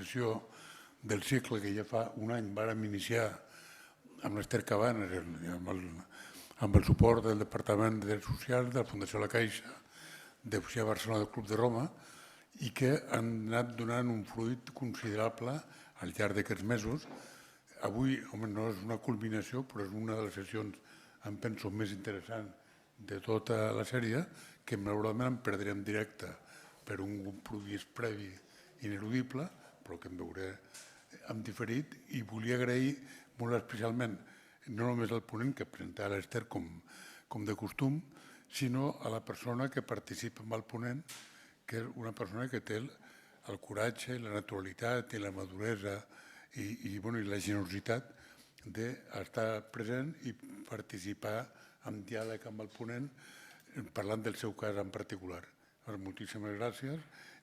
sessió del cicle que ja fa un any vàrem iniciar amb l'Ester Cabanes, amb el suport del Departament de Drets Socials, de la Fundació La Caixa, de FUCIA Barcelona del Club de Roma, i que han anat donant un fruit considerable al llarg d'aquests mesos. Avui, home, no és una culminació, però és una de les sessions, em penso, més interessants de tota la sèrie, que malauradament en perdrem directe per un compromís previ ineludible, però que em veuré en diferit, i volia agrair molt especialment no només al ponent que presentava l'Ester com de costum, sinó a la persona que participa amb el ponent, que és una persona que té el coratge, la naturalitat i la maduresa i la generositat d'estar present i participar en diàleg amb el ponent parlant del seu cas en particular. Moltíssimes gràcies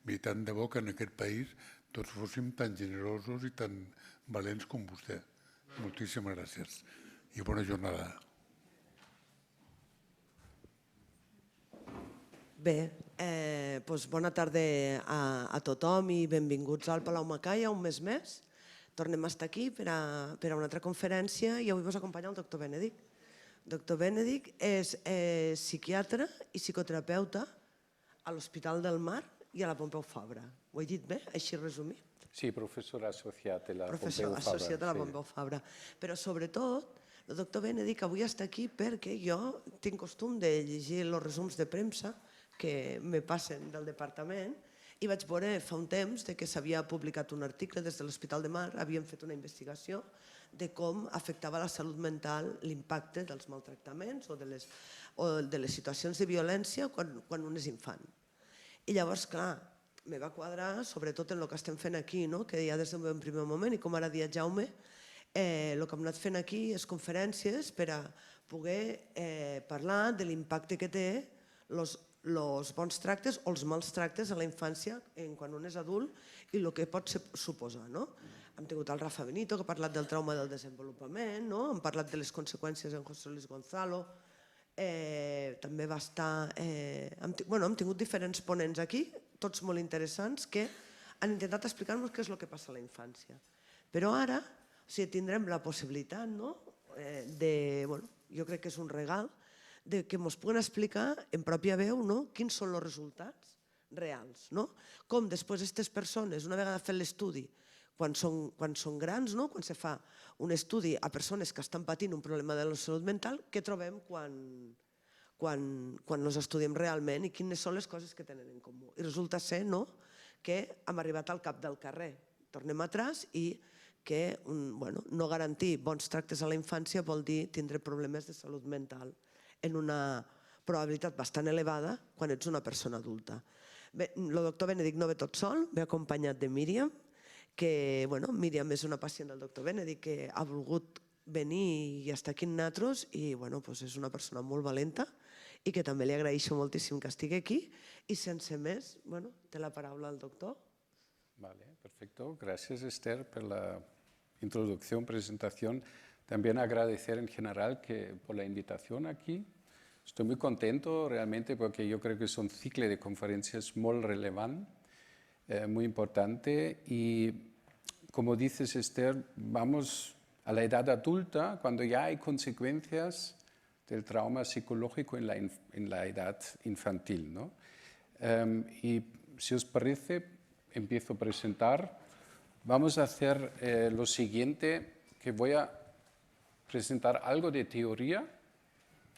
i tant de bo que en aquest país tots fóssim tan generosos i tan valents com vostè. Moltíssimes gràcies i bona jornada. Bé, bona tarda a tothom i benvinguts al Palau Macaya un mes més. Tornem a estar aquí per a una altra conferència i avui us acompanya el doctor Benedict. El doctor Benedict és psiquiatre i psicoterapeuta a l'Hospital del Mar i a la Pompeu Fabra. Ho he dit bé, així resumit? Sí, professor associat a la Pompeu Fabra. Professor associat a la Pompeu Fabra. Però sobretot, el doctor Benedict avui està aquí perquè jo tinc costum de llegir els resums de premsa que me passen del departament i vaig veure fa un temps que s'havia publicat un article des de l'Hospital de Mar, havien fet una investigació de com afectava la salut mental l'impacte dels maltractaments o de les situacions de violència quan un és infant. I llavors, clar, me va quadrar, sobretot en el que estem fent aquí, que ja des d'un primer moment, i com ara dia Jaume, el que hem anat fent aquí és conferències per a poder parlar de l'impacte que té els bons tractes o els mals tractes a la infància quan un és adult i el que pot suposar. Hem tingut el Rafa Benito, que ha parlat del trauma del desenvolupament, hem parlat de les conseqüències en José Luis Gonzalo, també va estar... Hem tingut diferents ponents aquí, tots molt interessants, que han intentat explicar-nos què és el que passa a la infància. Però ara tindrem la possibilitat, jo crec que és un regal, que ens puguen explicar en pròpia veu quins són els resultats reals. Com després aquestes persones, una vegada fet l'estudi, quan són grans, quan se fa un estudi a persones que estan patint un problema de la salut mental, què trobem quan els estudiem realment i quines són les coses que tenen en comú. I resulta ser que hem arribat al cap del carrer. Tornem atràs i que no garantir bons tractes a la infància vol dir tindre problemes de salut mental en una probabilitat bastant elevada quan ets una persona adulta. El doctor Benedict no ve tot sol, ve acompanyat de Míriam, que Míriam és una pacient del doctor Benedict que ha volgut venir i estar aquí amb nosaltres i és una persona molt valenta i que també li agraeixo moltíssim que estigui aquí i sense més, té la paraula el doctor. Vale, perfecto. Gracias, Esther, por la introducción, presentación. También agradecer en general por la invitación aquí. Estoy muy contento realmente porque yo creo que es un ciclo de conferencias muy relevante, muy importante. Y como dices, Esther, vamos a la edad adulta cuando ya hay consecuencias del trauma psicológico en la edad infantil, ¿no? Y si os parece, empiezo a presentar. Vamos a hacer lo siguiente, que voy a presentar algo de teoría,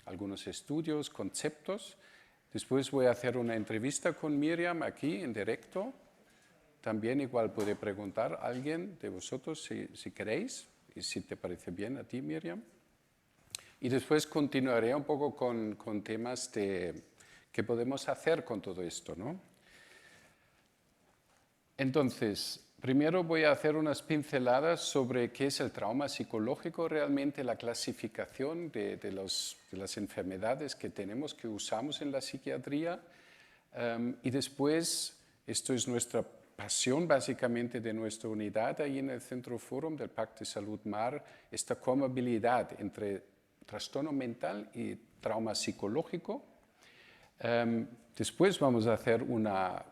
algunos estudios, conceptos. Después voy a hacer una entrevista con Míriam aquí en directo. También igual puede preguntar a alguien de vosotros si queréis, y si te parece bien a ti, Míriam. Y después continuaré un poco con temas de qué podemos hacer con todo esto, ¿no? Entonces, primero voy a hacer unas pinceladas sobre qué es el trauma psicológico, realmente la clasificación de las enfermedades que tenemos, que usamos en la psiquiatría. Y después, esto es nuestra pasión básicamente de nuestra unidad ahí en el Centro Forum del Pacto de Salud Mar, esta comorbilidad entre trastorno mental y trauma psicológico. Después vamos a hacer una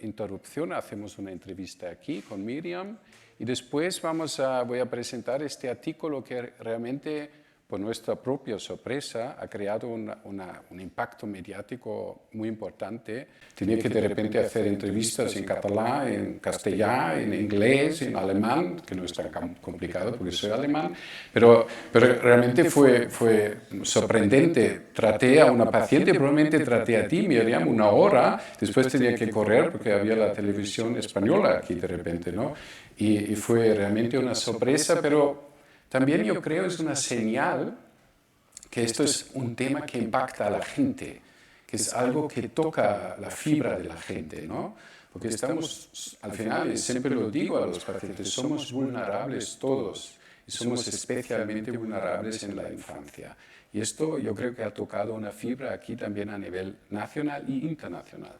interrupción hacemos una entrevista aquí con Miriam y después voy a presentar este artículo que realmente, por nuestra propia sorpresa, ha creado un impacto mediático muy importante. Tenía que de repente hacer entrevistas en catalán, en castellano, en inglés, en alemán, que no es tan complicado porque soy alemán, pero realmente fue sorprendente. Traté a una paciente, probablemente traté a ti, Miriam, 1 hora, después tenía que correr porque había la televisión española aquí de repente, ¿no? Y fue realmente una sorpresa, pero también yo creo es una señal que esto es un tema que impacta a la gente, que es algo que toca la fibra de la gente, ¿no? Porque estamos, al final, y siempre lo digo a los pacientes, somos vulnerables todos y somos especialmente vulnerables en la infancia. Y esto yo creo que ha tocado una fibra aquí también a nivel nacional e internacional.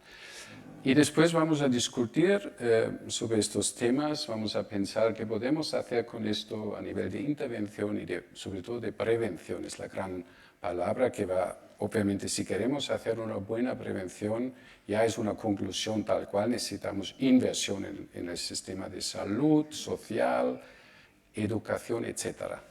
Y después vamos a discutir sobre estos temas, vamos a pensar qué podemos hacer con esto a nivel de intervención y sobre todo de prevención. Es la gran palabra que va, obviamente, si queremos hacer una buena prevención, ya es una conclusión tal cual, necesitamos inversión en el sistema de salud, social, educación, etcétera.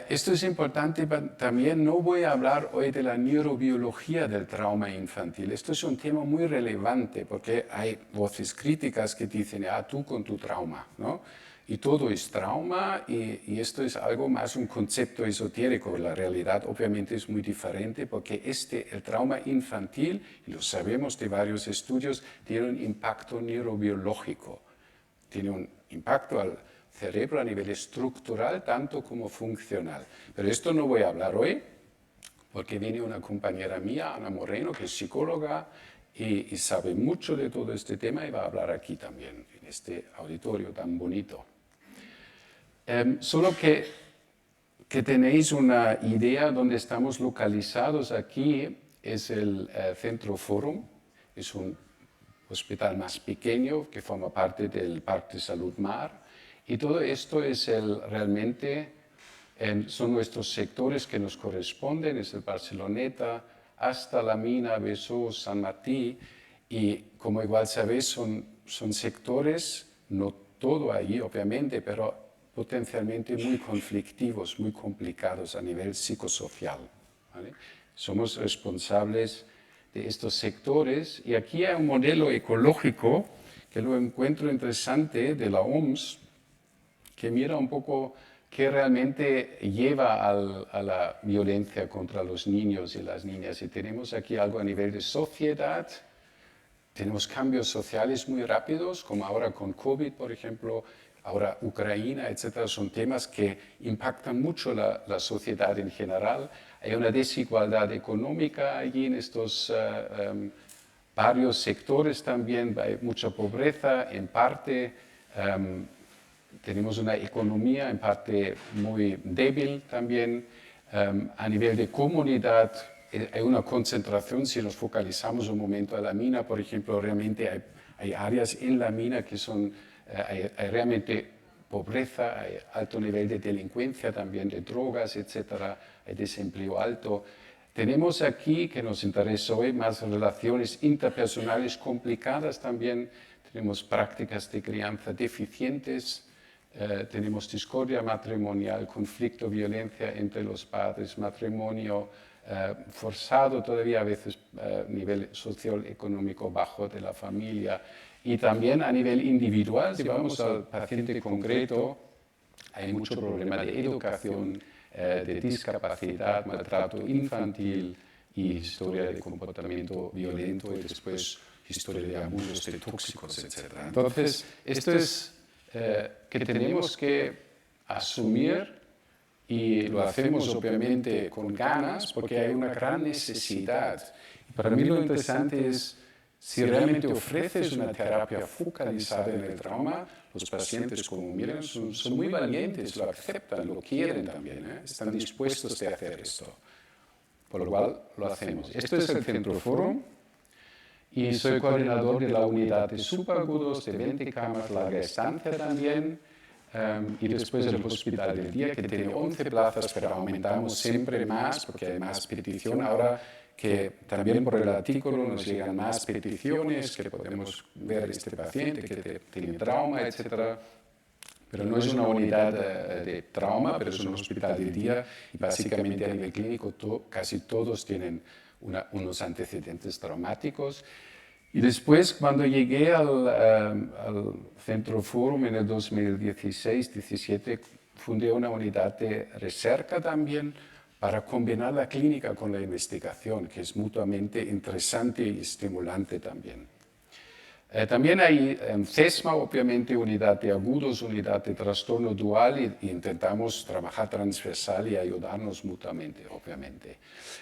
Esto es importante también, no voy a hablar hoy de la neurobiología del trauma infantil. Esto es un tema muy relevante porque hay voces críticas que dicen, tú con tu trauma, ¿no? Y todo es trauma y esto es algo más un concepto esotérico. La realidad obviamente es muy diferente porque el trauma infantil, y lo sabemos de varios estudios, tiene un impacto neurobiológico, tiene un impacto al cerebro a nivel estructural tanto como funcional. Pero esto no voy a hablar hoy, porque viene una compañera mía, Ana Moreno, que es psicóloga y sabe mucho de todo este tema y va a hablar aquí también, en este auditorio tan bonito. Solo que tenéis una idea donde estamos localizados aquí, es el Centro Forum, es un hospital más pequeño que forma parte del Parque de Salud Mar. Y todo esto es realmente, son nuestros sectores que nos corresponden, es el Barceloneta, hasta La Mina, Besós, San Martí, y como igual sabéis, son sectores, no todo ahí obviamente, pero potencialmente muy conflictivos, muy complicados a nivel psicosocial, ¿vale? Somos responsables de estos sectores, y aquí hay un modelo ecológico que lo encuentro interesante de la OMS, que mira un poco qué realmente lleva a la violencia contra los niños y las niñas. Y tenemos aquí algo a nivel de sociedad, tenemos cambios sociales muy rápidos, como ahora con COVID, por ejemplo, ahora Ucrania, etcétera, son temas que impactan mucho la sociedad en general. Hay una desigualdad económica allí en estos varios sectores también, hay mucha pobreza en parte. Tenemos una economía en parte muy débil también. A nivel de comunidad hay una concentración, si nos focalizamos un momento a la mina, por ejemplo, realmente hay áreas en la mina que hay realmente pobreza, hay alto nivel de delincuencia también, de drogas, etcétera, hay desempleo alto. Tenemos aquí, que nos interesa hoy, más relaciones interpersonales complicadas también, tenemos prácticas de crianza deficientes, tenemos discordia matrimonial, conflicto, violencia entre los padres, matrimonio forzado todavía a veces nivel socioeconómico bajo de la familia, y también a nivel individual, si vamos al paciente concreto, hay mucho problema de educación, de discapacidad, maltrato infantil y historia de comportamiento violento y después historia de abusos de tóxicos, etc. Entonces, esto es que tenemos que asumir, y lo hacemos obviamente con ganas porque hay una gran necesidad. Para mí lo interesante es, si realmente ofreces una terapia focalizada en el trauma, los pacientes, como miran, son muy valientes, lo aceptan, lo quieren también, están dispuestos a hacer esto. Por lo cual lo hacemos. Esto es el Centro Forum y soy coordinador de la unidad de subagudos, de 20 camas, larga estancia también, y después el hospital del día, que tiene 11 plazas, pero aumentamos siempre más porque hay más petición. Ahora que también por el artículo nos llegan más peticiones, que podemos ver este paciente que tiene trauma, etc. Pero no es una unidad de trauma, pero es un hospital de día y básicamente a nivel clínico casi todos tienen unos antecedentes traumáticos. Y después, cuando llegué al Centro Forum en el 2016-17, fundé una unidad de recerca también para combinar la clínica con la investigación, que es mutuamente interesante y estimulante también. También hay en CESMA, obviamente, unidad de agudos, unidad de trastorno dual y intentamos trabajar transversal y ayudarnos mutuamente, obviamente.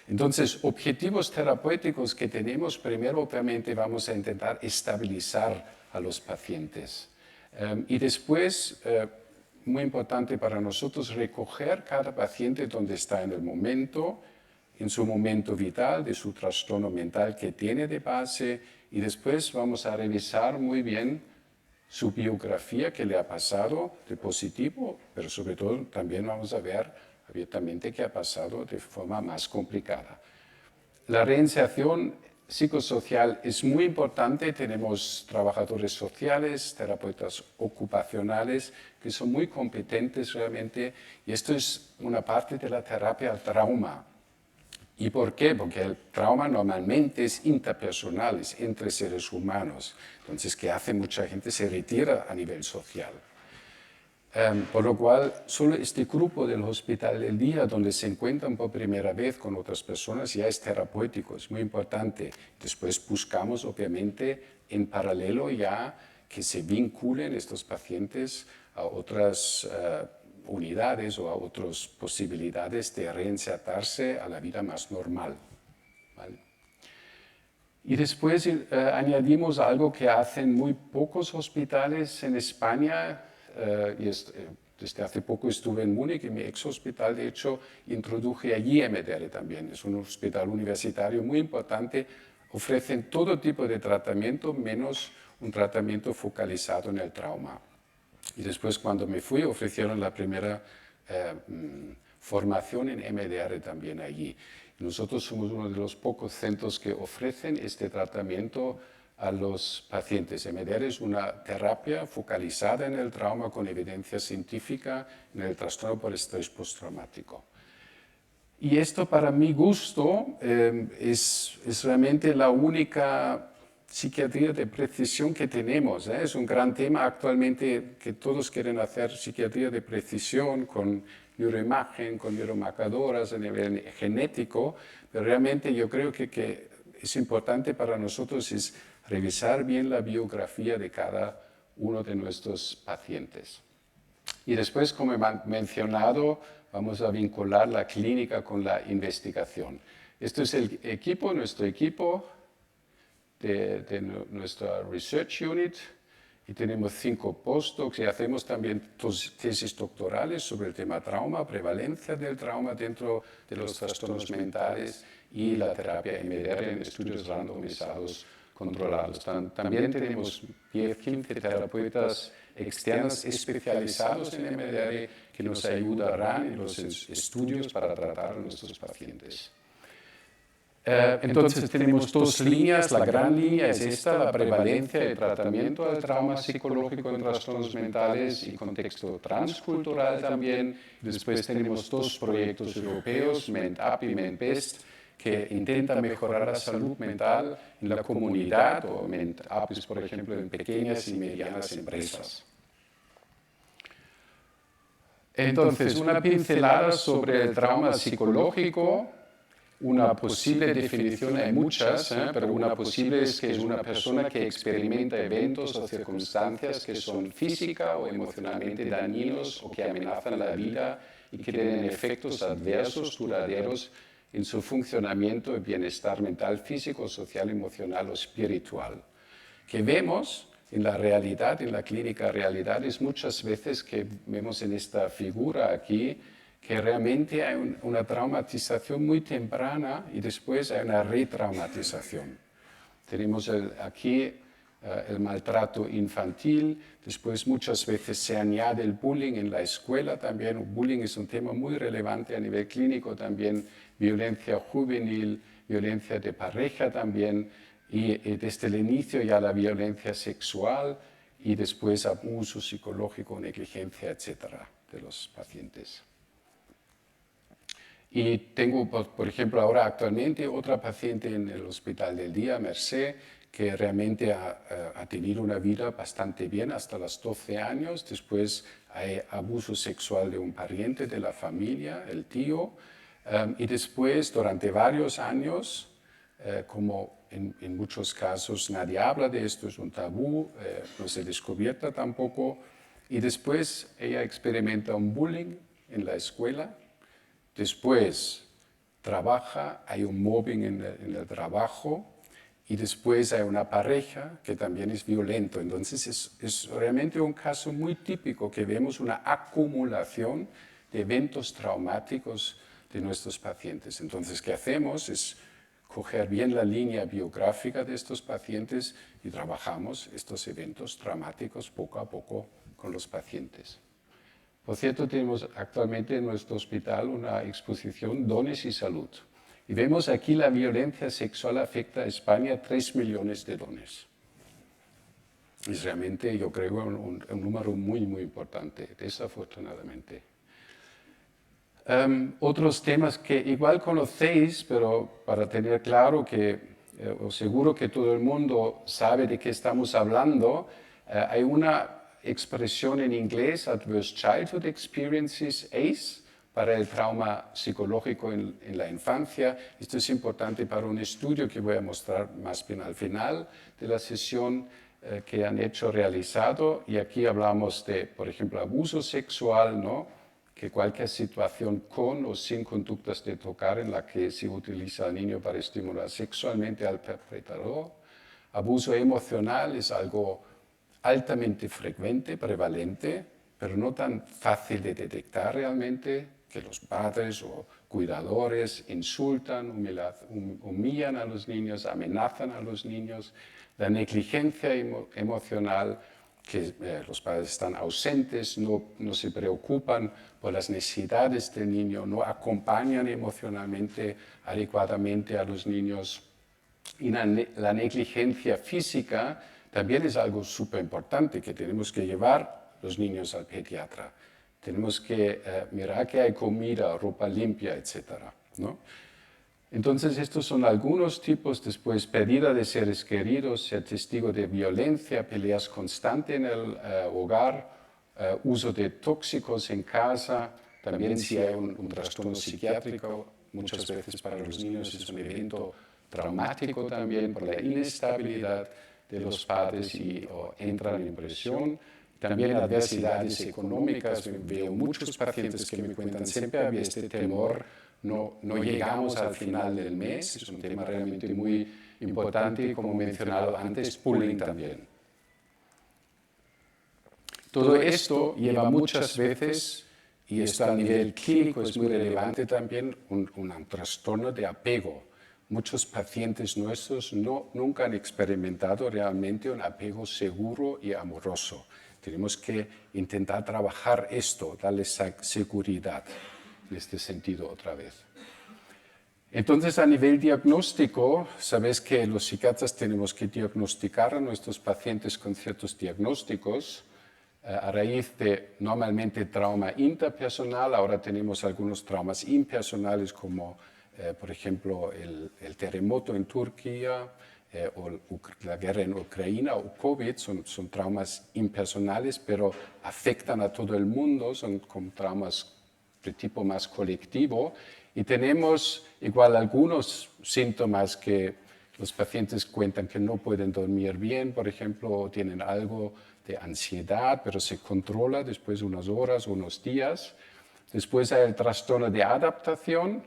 Entonces, objetivos terapéuticos que tenemos, primero, obviamente, vamos a intentar estabilizar a los pacientes. Y después, muy importante para nosotros, recoger cada paciente donde está en su momento vital, de su trastorno mental que tiene de base, y después vamos a revisar muy bien su biografía, qué le ha pasado de positivo, pero sobre todo también vamos a ver abiertamente qué ha pasado de forma más complicada. La reinserción psicosocial es muy importante. Tenemos trabajadores sociales, terapeutas ocupacionales que son muy competentes realmente, y esto es una parte de la terapia al trauma. ¿Y por qué? Porque el trauma normalmente es interpersonal, es entre seres humanos. Entonces, ¿qué hace? Mucha gente se retira a nivel social. Por lo cual, solo este grupo del hospital del día, donde se encuentran por primera vez con otras personas, ya es terapéutico, es muy importante. Después buscamos, obviamente, en paralelo ya que se vinculen estos pacientes a otras unidades o a otras posibilidades de reinsertarse a la vida más normal. ¿Vale? Y después añadimos algo que hacen muy pocos hospitales en España. Desde hace poco estuve en Múnich, en mi ex hospital, de hecho, introduje allí MDR también. Es un hospital universitario muy importante. Ofrecen todo tipo de tratamiento, menos un tratamiento focalizado en el trauma. Y después, cuando me fui, ofrecieron la primera formación en MDR también allí. Nosotros somos uno de los pocos centros que ofrecen este tratamiento a los pacientes. MDR es una terapia focalizada en el trauma con evidencia científica en el trastorno por estrés postraumático. Y esto, para mi gusto, es realmente la única psiquiatría de precisión que tenemos. Es un gran tema actualmente que todos quieren hacer psiquiatría de precisión con neuroimagen, con neuromarcadoras a nivel genético, pero realmente yo creo que es importante para nosotros es revisar bien la biografía de cada uno de nuestros pacientes. Y después, como he mencionado, vamos a vincular la clínica con la investigación. Esto es el equipo, nuestro equipo de nuestra Research Unit, y tenemos 5 postdocs y hacemos también tesis doctorales sobre el tema trauma, prevalencia del trauma dentro de los trastornos mentales y la terapia MDR en estudios randomizados controlados. También tenemos 10-15 terapeutas externos especializados en MDR que nos ayudarán en los estudios para tratar a nuestros pacientes. Entonces tenemos 2 líneas. La gran línea es esta, la prevalencia y tratamiento del trauma psicológico en trastornos mentales y contexto transcultural también. Después tenemos 2 proyectos europeos, MentUp y MentBest, que intentan mejorar la salud mental en la comunidad, o MentUp es, por ejemplo, en pequeñas y medianas empresas. Entonces, una pincelada sobre el trauma psicológico. Una posible definición, hay muchas, pero una posible es que es una persona que experimenta eventos o circunstancias que son física o emocionalmente dañinos o que amenazan la vida y que tienen efectos adversos duraderos en su funcionamiento y bienestar mental, físico, social, emocional o espiritual. Que vemos en la realidad, en la clínica realidad, es muchas veces que vemos en esta figura aquí que realmente hay una traumatización muy temprana y después hay una retraumatización. Tenemos aquí el maltrato infantil, después muchas veces se añade el bullying en la escuela también. El bullying es un tema muy relevante a nivel clínico también, violencia juvenil, violencia de pareja también, y desde el inicio ya la violencia sexual y después abuso psicológico, negligencia, etcétera, de los pacientes. Y tengo, por ejemplo, ahora actualmente otra paciente en el Hospital del Día, Mercè, que realmente ha tenido una vida bastante bien hasta los 12 años. Después hay abuso sexual de un pariente de la familia, el tío. Y después, durante varios años, como en muchos casos nadie habla de esto, es un tabú, no se descubierta tampoco. Y después ella experimenta un bullying en la escuela. Después trabaja, hay un mobbing en el trabajo. Y después hay una pareja que también es violento. Entonces es realmente un caso muy típico que vemos una acumulación de eventos traumáticos de nuestros pacientes. Entonces, ¿qué hacemos? Es coger bien la línea biográfica de estos pacientes y trabajamos estos eventos traumáticos poco a poco con los pacientes. Por cierto, tenemos actualmente en nuestro hospital una exposición Dones y Salud. Y vemos aquí la violencia sexual afecta a España 3 millones de dones. Es realmente, yo creo, un número muy, muy importante, desafortunadamente. Otros temas que igual conocéis, pero para tener claro que, os seguro que todo el mundo sabe de qué estamos hablando, hay una expresión en inglés, Adverse Childhood Experiences, ACE, para el trauma psicológico en la infancia. Esto es importante para un estudio que voy a mostrar más bien al final de la sesión que han realizado. Y aquí hablamos de, por ejemplo, abuso sexual, ¿no? Que cualquier situación con o sin conductas de tocar en la que se utiliza al niño para estimular sexualmente al perpetrador. Abuso emocional es algo altamente frecuente, prevalente, pero no tan fácil de detectar realmente, que los padres o cuidadores insultan, humillan a los niños, amenazan a los niños. La negligencia emocional, que los padres están ausentes, no se preocupan por las necesidades del niño, no acompañan emocionalmente adecuadamente a los niños. Y la negligencia física también es algo súper importante, que tenemos que llevar los niños al pediatra. Tenemos que mirar que hay comida, ropa limpia, etc., ¿no? Entonces, estos son algunos tipos. Después, pérdida de seres queridos, ser testigo de violencia, peleas constantes en el hogar, uso de tóxicos en casa. También si hay un trastorno psiquiátrico, muchas veces para los niños es un evento traumático también por la inestabilidad de los padres y entran en presión. También adversidades económicas. Veo muchos pacientes que me cuentan, siempre había este temor, no llegamos al final del mes. Es un tema realmente muy importante y, como mencionado antes, bullying también. Todo esto lleva muchas veces, y esto a nivel clínico es muy relevante también, un trastorno de apego. Muchos pacientes nuestros nunca han experimentado realmente un apego seguro y amoroso. Tenemos que intentar trabajar esto, darles seguridad en este sentido otra vez. Entonces, a nivel diagnóstico, sabéis que los psiquiatras tenemos que diagnosticar a nuestros pacientes con ciertos diagnósticos a raíz de normalmente trauma interpersonal. Ahora tenemos algunos traumas impersonales como, por ejemplo, el terremoto en Turquía, o la guerra en Ucrania o COVID, son traumas impersonales, pero afectan a todo el mundo, son como traumas de tipo más colectivo. Y tenemos igual algunos síntomas que los pacientes cuentan que no pueden dormir bien, por ejemplo, o tienen algo de ansiedad, pero se controla después de unas horas o unos días. Después hay el trastorno de adaptación,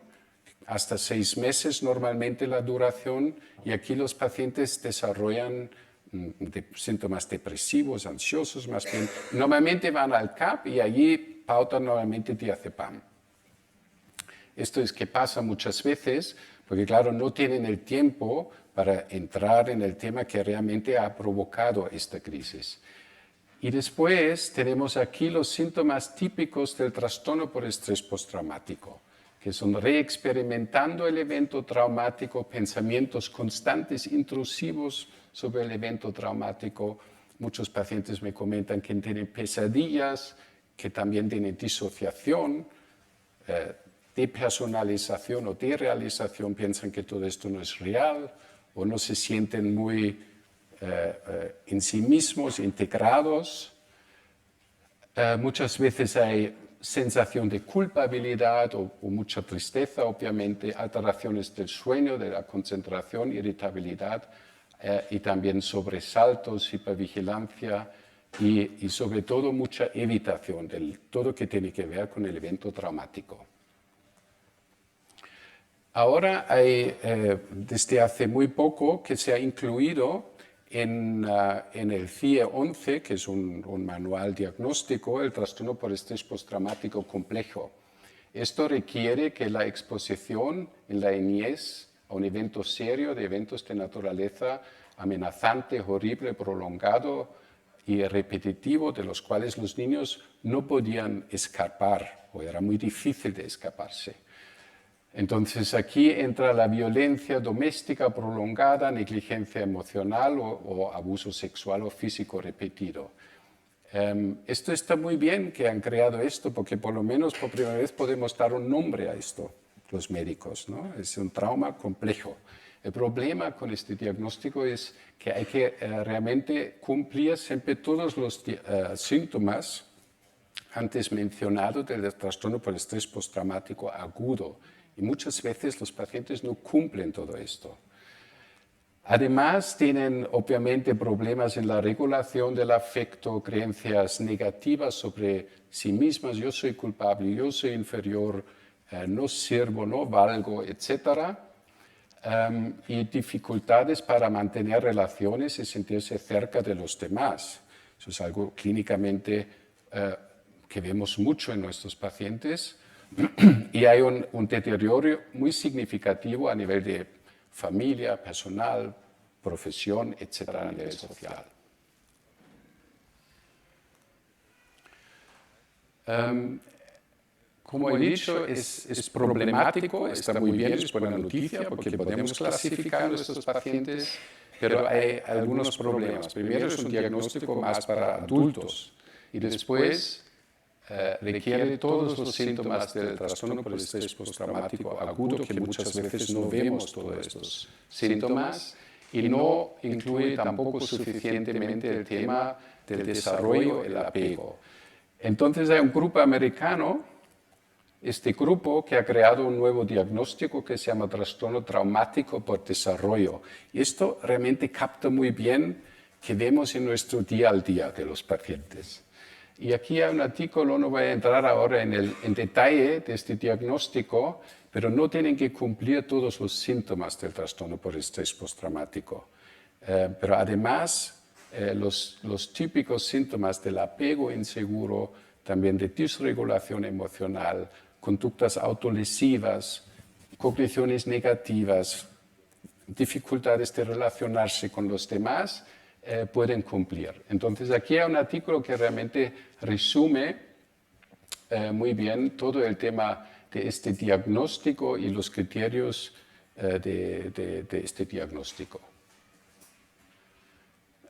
hasta 6 meses normalmente la duración, y aquí los pacientes desarrollan síntomas depresivos, ansiosos más bien. Normalmente van al CAP y allí pautan normalmente diazepam. Esto es que pasa muchas veces, porque claro, no tienen el tiempo para entrar en el tema que realmente ha provocado esta crisis. Y después tenemos aquí los síntomas típicos del trastorno por estrés postraumático, que son reexperimentando el evento traumático, pensamientos constantes, intrusivos sobre el evento traumático. Muchos pacientes me comentan que tienen pesadillas, que también tienen disociación, depersonalización o derealización, piensan que todo esto no es real o no se sienten muy en sí mismos, integrados. Muchas veces hay sensación de culpabilidad o mucha tristeza, obviamente, alteraciones del sueño, de la concentración, irritabilidad y también sobresaltos, hipervigilancia y sobre todo mucha evitación de todo que tiene que ver con el evento traumático. Ahora hay, desde hace muy poco, que se ha incluido en el CIE-11, que es un manual diagnóstico, el trastorno por estrés postraumático complejo. Esto requiere que la exposición en la niñez a un evento serio, de eventos de naturaleza amenazante, horrible, prolongado y repetitivo, de los cuales los niños no podían escapar, o era muy difícil de escaparse. Entonces aquí entra la violencia doméstica prolongada, negligencia emocional o abuso sexual o físico repetido. Esto está muy bien que han creado esto, porque por lo menos por primera vez podemos dar un nombre a esto, los médicos, ¿no? Es un trauma complejo. El problema con este diagnóstico es que hay que realmente cumplir siempre todos los síntomas antes mencionados del trastorno por estrés postraumático agudo. Y muchas veces los pacientes no cumplen todo esto. Además, tienen obviamente problemas en la regulación del afecto, creencias negativas sobre sí mismas, yo soy culpable, yo soy inferior, no sirvo, no valgo, etc. Y dificultades para mantener relaciones y sentirse cerca de los demás. Eso es algo clínicamente que vemos mucho en nuestros pacientes. Y hay un deterioro muy significativo a nivel de familia, personal, profesión, etcétera, a nivel social. Como he dicho, es problemático, está muy bien, es buena noticia porque podemos clasificar a nuestros pacientes, pero hay algunos problemas. Primero es un diagnóstico más para adultos y después requiere todos los síntomas del trastorno por estrés postraumático agudo, que muchas veces no vemos todos estos síntomas, y no incluye tampoco suficientemente el tema del desarrollo, el apego. Entonces hay un grupo americano, este grupo que ha creado un nuevo diagnóstico que se llama trastorno traumático por desarrollo. Y esto realmente capta muy bien que vemos en nuestro día al día de los pacientes. Y aquí hay un artículo, no voy a entrar ahora en detalle de este diagnóstico, pero no tienen que cumplir todos los síntomas del trastorno por estrés postraumático. Pero además, los típicos síntomas del apego inseguro, también de disregulación emocional, conductas autolesivas, cogniciones negativas, dificultades de relacionarse con los demás, pueden cumplir. Entonces aquí hay un artículo que realmente resume muy bien todo el tema de este diagnóstico y los criterios de este diagnóstico.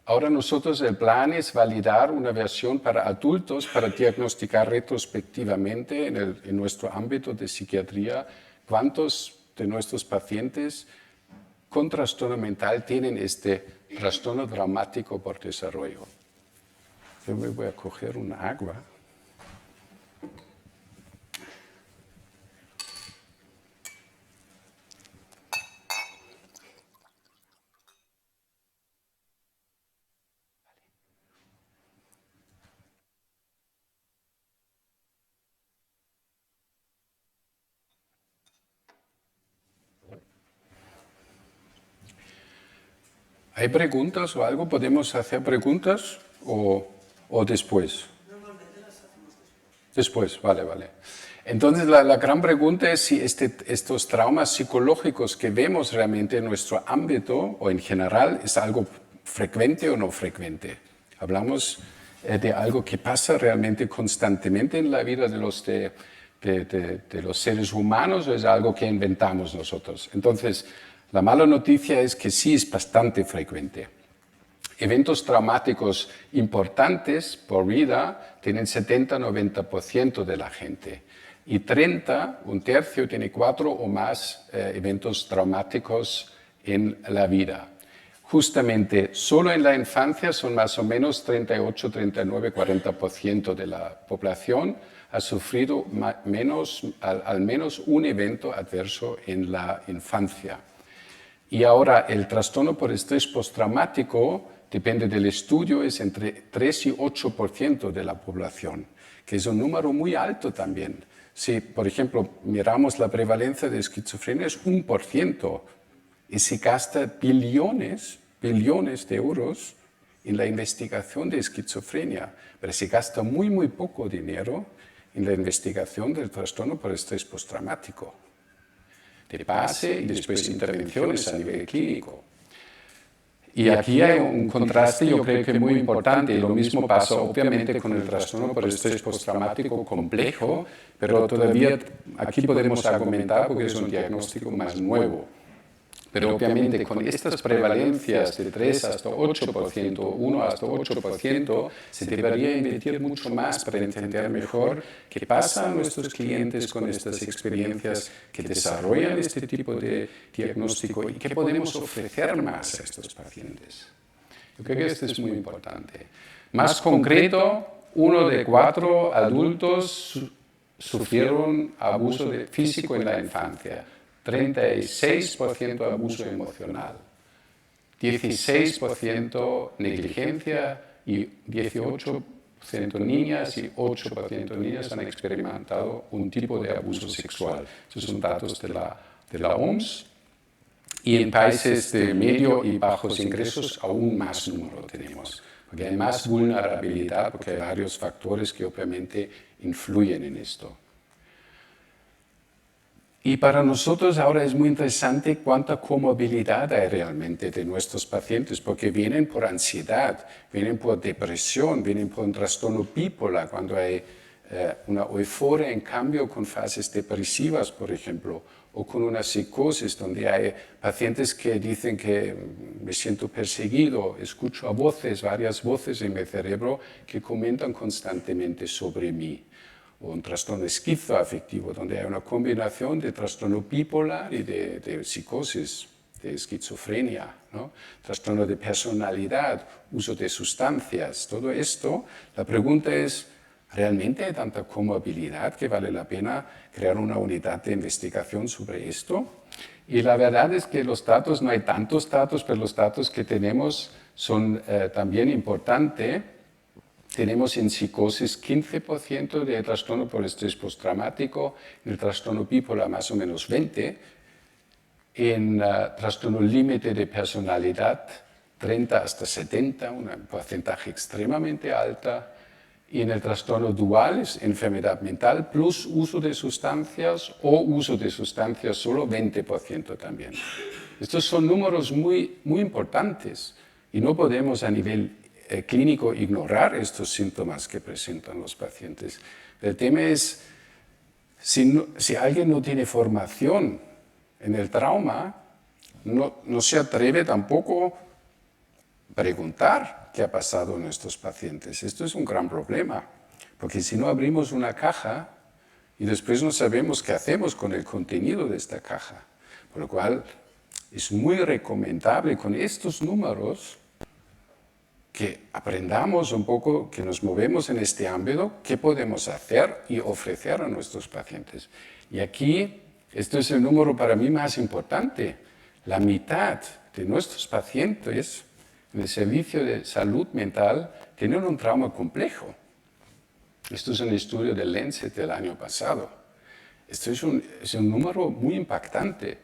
Ahora nosotros el plan es validar una versión para adultos para diagnosticar retrospectivamente en nuestro ámbito de psiquiatría cuántos de nuestros pacientes con trastorno mental tienen este trastorno traumático por desarrollo. Yo me voy a coger una agua. ¿Hay preguntas o algo? ¿Podemos hacer preguntas o después? Normalmente las hacemos después. Después, vale. Entonces, la gran pregunta es si estos traumas psicológicos que vemos realmente en nuestro ámbito o en general es algo frecuente o no frecuente. Hablamos de algo que pasa realmente constantemente en la vida de los seres humanos o es algo que inventamos nosotros. Entonces, la mala noticia es que sí es bastante frecuente. Eventos traumáticos importantes por vida tienen 70-90% de la gente. Y 30, un tercio, tiene 4 o más eventos traumáticos en la vida. Justamente solo en la infancia son más o menos 38, 39, 40% de la población ha sufrido al menos un evento adverso en la infancia. Y ahora el trastorno por estrés postraumático, depende del estudio, es entre 3 y 8% de la población, que es un número muy alto también. Si, por ejemplo, miramos la prevalencia de esquizofrenia, es 1%, y se gasta billones de euros en la investigación de esquizofrenia, pero se gasta muy poco dinero en la investigación del trastorno por estrés postraumático, de base y después intervenciones a nivel clínico. Y aquí hay un contraste, yo creo que muy importante. Lo mismo pasa obviamente con el trastorno por estrés postraumático complejo, pero todavía aquí podemos argumentar porque es un diagnóstico más nuevo. Pero obviamente con estas prevalencias de 3 hasta 8%, 1 hasta 8%, se debería invertir mucho más para entender mejor qué pasa a nuestros clientes con estas experiencias que desarrollan este tipo de diagnóstico y qué podemos ofrecer más a estos pacientes. Yo creo que esto es muy importante. Más concreto, 1 de 4 adultos sufrieron abuso físico en la infancia. 36% abuso emocional, 16% negligencia y 18% niñas y 8% niñas han experimentado un tipo de abuso sexual. Estos son datos de la OMS. Y en países de medio y bajos ingresos aún más número tenemos, porque hay más vulnerabilidad, porque hay varios factores que obviamente influyen en esto. Y para nosotros ahora es muy interesante cuánta comorbilidad hay realmente de nuestros pacientes, porque vienen por ansiedad, vienen por depresión, vienen por un trastorno bipolar, cuando hay una euforia en cambio con fases depresivas, por ejemplo, o con una psicosis donde hay pacientes que dicen que me siento perseguido, escucho a voces, varias voces en mi cerebro que comentan constantemente sobre mí. O un trastorno esquizoafectivo, donde hay una combinación de trastorno bipolar y de psicosis, de esquizofrenia, ¿no? Trastorno de personalidad, uso de sustancias, todo esto. La pregunta es, ¿realmente hay tanta comorbilidad que vale la pena crear una unidad de investigación sobre esto? Y la verdad es que los datos, no hay tantos datos, pero los datos que tenemos son también importantes. Tenemos en psicosis 15% de trastorno por estrés postraumático, en el trastorno bipolar más o menos 20%, en trastorno límite de personalidad 30 hasta 70%, un porcentaje extremadamente alto, y en el trastorno dual, es enfermedad mental, plus uso de sustancias o uso de sustancias solo 20% también. Estos son números muy importantes y no podemos a nivel clínico ignorar estos síntomas que presentan los pacientes. El tema es, si alguien no tiene formación en el trauma, no se atreve tampoco a preguntar qué ha pasado en estos pacientes. Esto es un gran problema, porque si no abrimos una caja y después no sabemos qué hacemos con el contenido de esta caja, por lo cual es muy recomendable con estos números que aprendamos un poco, que nos movemos en este ámbito, qué podemos hacer y ofrecer a nuestros pacientes. Y aquí, esto es el número para mí más importante, la mitad de nuestros pacientes en el servicio de salud mental tienen un trauma complejo. Esto es un estudio del Lancet del año pasado. Esto es un número muy impactante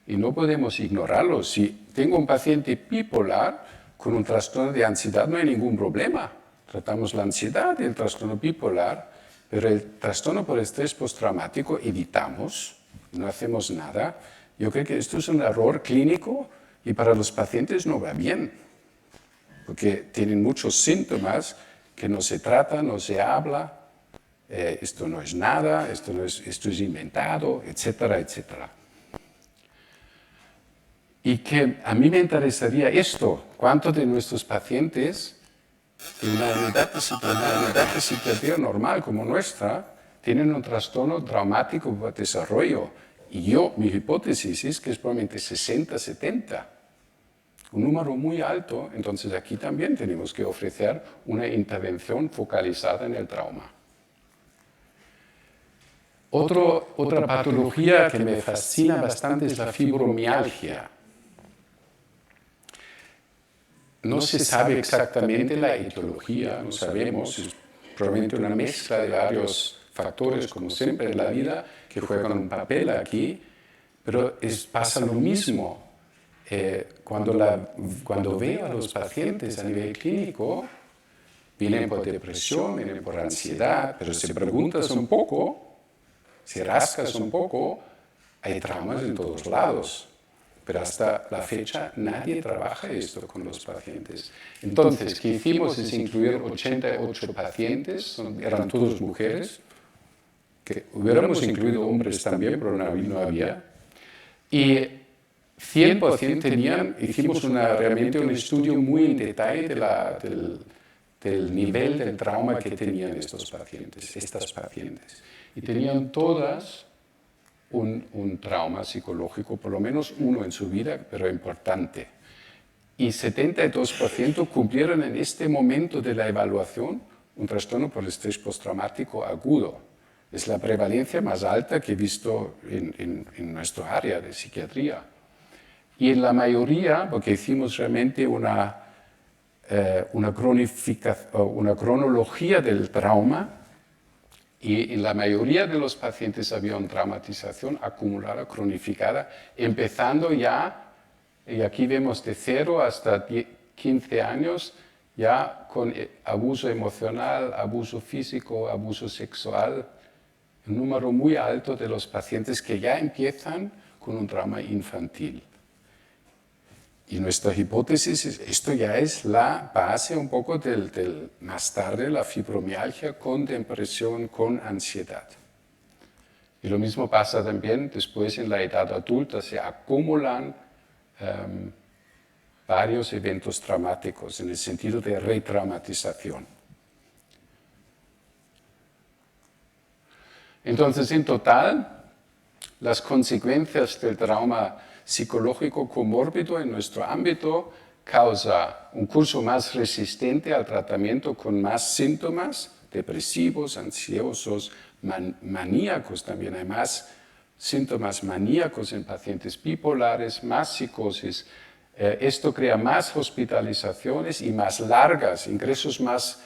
y no podemos ignorarlo. Si tengo un paciente bipolar, con un trastorno de ansiedad no hay ningún problema. Tratamos la ansiedad y el trastorno bipolar, Pero el trastorno por estrés postraumático evitamos, no hacemos nada. Yo creo que esto es un error clínico y para los pacientes no va bien, porque tienen muchos síntomas que no se tratan, no se habla, esto no es nada, esto es inventado, etcétera, etcétera. Y que a mí me interesaría esto, ¿cuántos de nuestros pacientes en una unidad de psiquiatría normal como nuestra tienen un trastorno traumático por desarrollo? Y mi hipótesis es que es probablemente 60, 70. Un número muy alto, entonces aquí también tenemos que ofrecer una intervención focalizada en el trauma. Otra patología que me fascina bastante es la fibromialgia. No se sabe exactamente la etiología, no sabemos, es probablemente una mezcla de varios factores, como siempre en la vida, que juegan un papel aquí, pero pasa lo mismo. Cuando veo a los pacientes a nivel clínico, vienen por depresión, vienen por ansiedad, pero si preguntas un poco, si rascas un poco, hay traumas en todos lados. Pero hasta la fecha nadie trabaja esto con los pacientes. Entonces, ¿qué hicimos? Es incluir 88 pacientes, eran todos mujeres, que hubiéramos incluido hombres también, pero no había. Y 100% hicimos realmente un estudio muy en detalle del nivel del trauma que tenían estas pacientes. Y tenían todas un trauma psicológico, por lo menos uno en su vida, pero importante. Y 72% cumplieron en este momento de la evaluación un trastorno por estrés postraumático agudo. Es la prevalencia más alta que he visto en nuestro área de psiquiatría. Y en la mayoría, porque hicimos realmente una cronología del trauma, y en la mayoría de los pacientes había una traumatización acumulada, cronificada, empezando ya, y aquí vemos de 0 hasta 15 años, ya con abuso emocional, abuso físico, abuso sexual, un número muy alto de los pacientes que ya empiezan con un trauma infantil. Y nuestra hipótesis es, esto ya es la base un poco del más tarde, la fibromialgia con depresión, con ansiedad. Y lo mismo pasa también después en la edad adulta, se acumulan varios eventos traumáticos en el sentido de retraumatización. Entonces, en total, las consecuencias del trauma psicológico comórbido en nuestro ámbito causa un curso más resistente al tratamiento con más síntomas depresivos, ansiosos, maníacos también. Hay más síntomas maníacos en pacientes bipolares, más psicosis. Esto crea más hospitalizaciones y más largas, ingresos más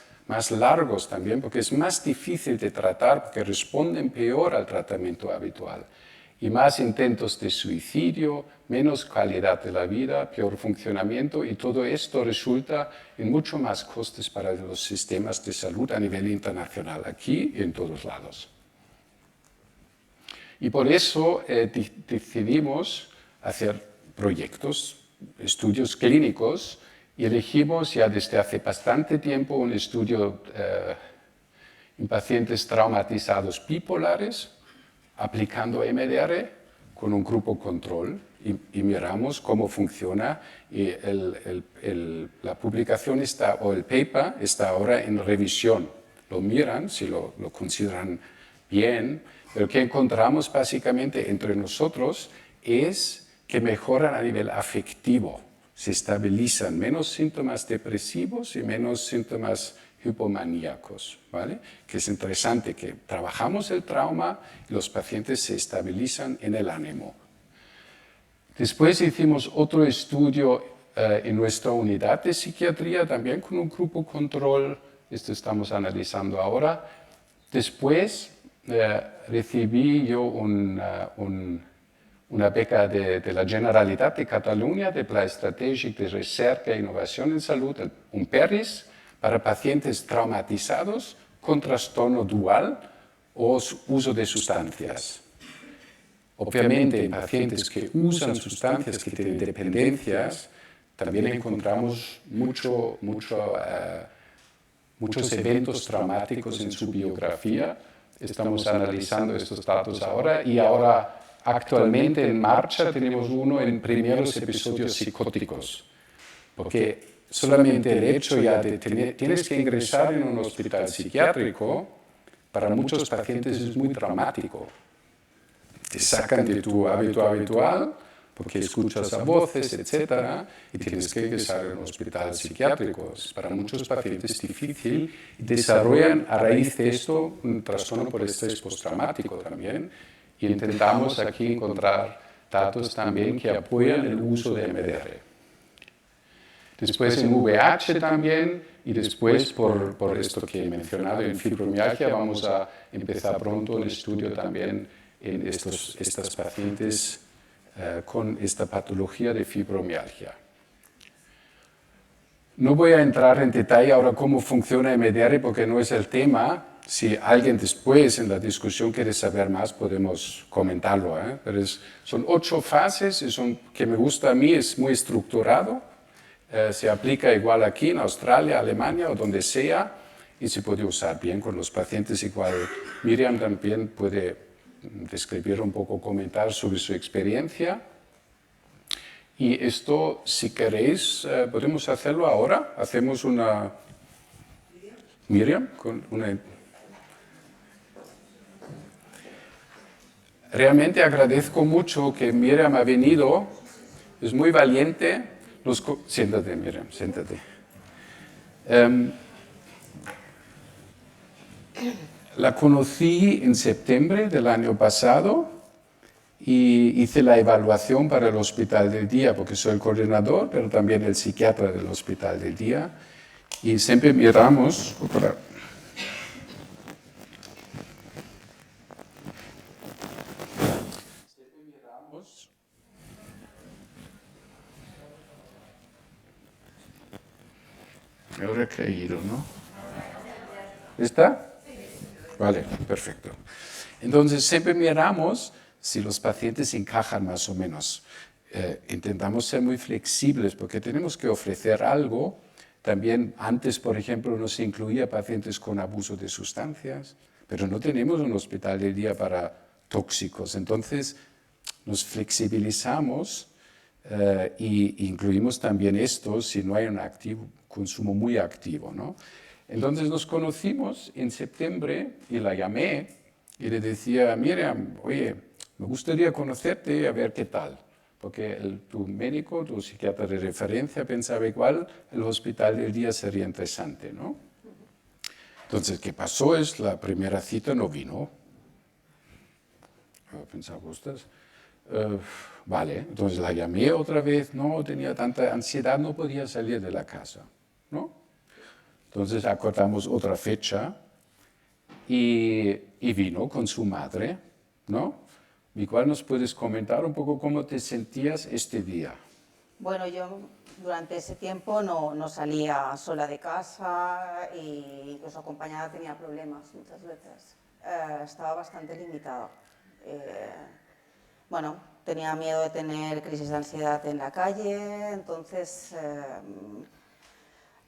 largos también, porque es más difícil de tratar, porque responden peor al tratamiento habitual. Y más intentos de suicidio, menos calidad de la vida, peor funcionamiento, y todo esto resulta en mucho más costes para los sistemas de salud a nivel internacional, aquí y en todos lados. Y por eso decidimos hacer proyectos, estudios clínicos, y elegimos ya desde hace bastante tiempo un estudio en pacientes traumatizados bipolares, aplicando MDR con un grupo control y miramos cómo funciona. Y la publicación o el paper está ahora en revisión. Lo miran si lo consideran bien, pero que encontramos básicamente entre nosotros es que mejoran a nivel afectivo, se estabilizan, menos síntomas depresivos y menos síntomas hipomaníacos, ¿vale? Que es interesante que trabajamos el trauma y los pacientes se estabilizan en el ánimo. Después hicimos otro estudio en nuestra unidad de psiquiatría, también con un grupo control, esto estamos analizando ahora. Después recibí yo una beca de la Generalitat de Cataluña, de Pla Estratègic de Recerca e Innovación en Salud, un PERRIS, para pacientes traumatizados con trastorno dual, o uso de sustancias. Obviamente, en pacientes que usan sustancias que tienen dependencias, también encontramos muchos eventos traumáticos en su biografía. Estamos analizando estos datos ahora y ahora actualmente en marcha tenemos uno en primeros episodios psicóticos, porque solamente el hecho ya de tienes que ingresar en un hospital psiquiátrico, para muchos pacientes es muy traumático. Te sacan de tu hábito habitual, porque escuchas a voces, etc., y tienes que ingresar en un hospital psiquiátrico. Para muchos pacientes es difícil y desarrollan a raíz de esto un trastorno por estrés postraumático también. Y intentamos aquí encontrar datos también que apoyan el uso de MDR. Después en VIH también, y después por esto que he mencionado en fibromialgia, vamos a empezar pronto el estudio también en estas pacientes con esta patología de fibromialgia. No voy a entrar en detalle ahora cómo funciona MDR porque no es el tema. Si alguien después en la discusión quiere saber más, podemos comentarlo. Pero son 8 fases, que me gusta a mí, es muy estructurado. Se aplica igual aquí en Australia, Alemania o donde sea y se puede usar bien con los pacientes. Igual Miriam también puede describir un poco, comentar sobre su experiencia. Y esto, si queréis, podemos hacerlo ahora. Hacemos una... Miriam, con una... Realmente agradezco mucho que Miriam ha venido. Es muy valiente. Siéntate, Miriam, siéntate. La conocí en septiembre del año pasado y hice la evaluación para el Hospital del Día, porque soy el coordinador, pero también el psiquiatra del Hospital del Día. Y siempre miramos... Ahora he caído, ¿no? ¿Está? Vale, perfecto. Entonces, siempre miramos si los pacientes encajan más o menos. Intentamos ser muy flexibles porque tenemos que ofrecer algo. También antes, por ejemplo, no se incluía pacientes con abuso de sustancias, pero no tenemos un hospital de día para tóxicos. Entonces, nos flexibilizamos e incluimos también esto si no hay un consumo muy activo, ¿no? Entonces nos conocimos en septiembre y la llamé y le decía, Miriam, oye, me gustaría conocerte y a ver qué tal. Porque tu médico, tu psiquiatra de referencia pensaba igual, el hospital del día sería interesante, ¿no? Entonces, ¿qué pasó? Es la primera cita no vino. Pensaba, ostras, vale, entonces la llamé otra vez, no, tenía tanta ansiedad, no podía salir de la casa, ¿no? Entonces acordamos otra fecha y vino con su madre, ¿no? Igual nos puedes comentar un poco cómo te sentías este día. Bueno, yo durante ese tiempo no salía sola de casa y incluso acompañada tenía problemas muchas veces. Estaba bastante limitada. Bueno, tenía miedo de tener crisis de ansiedad en la calle, entonces...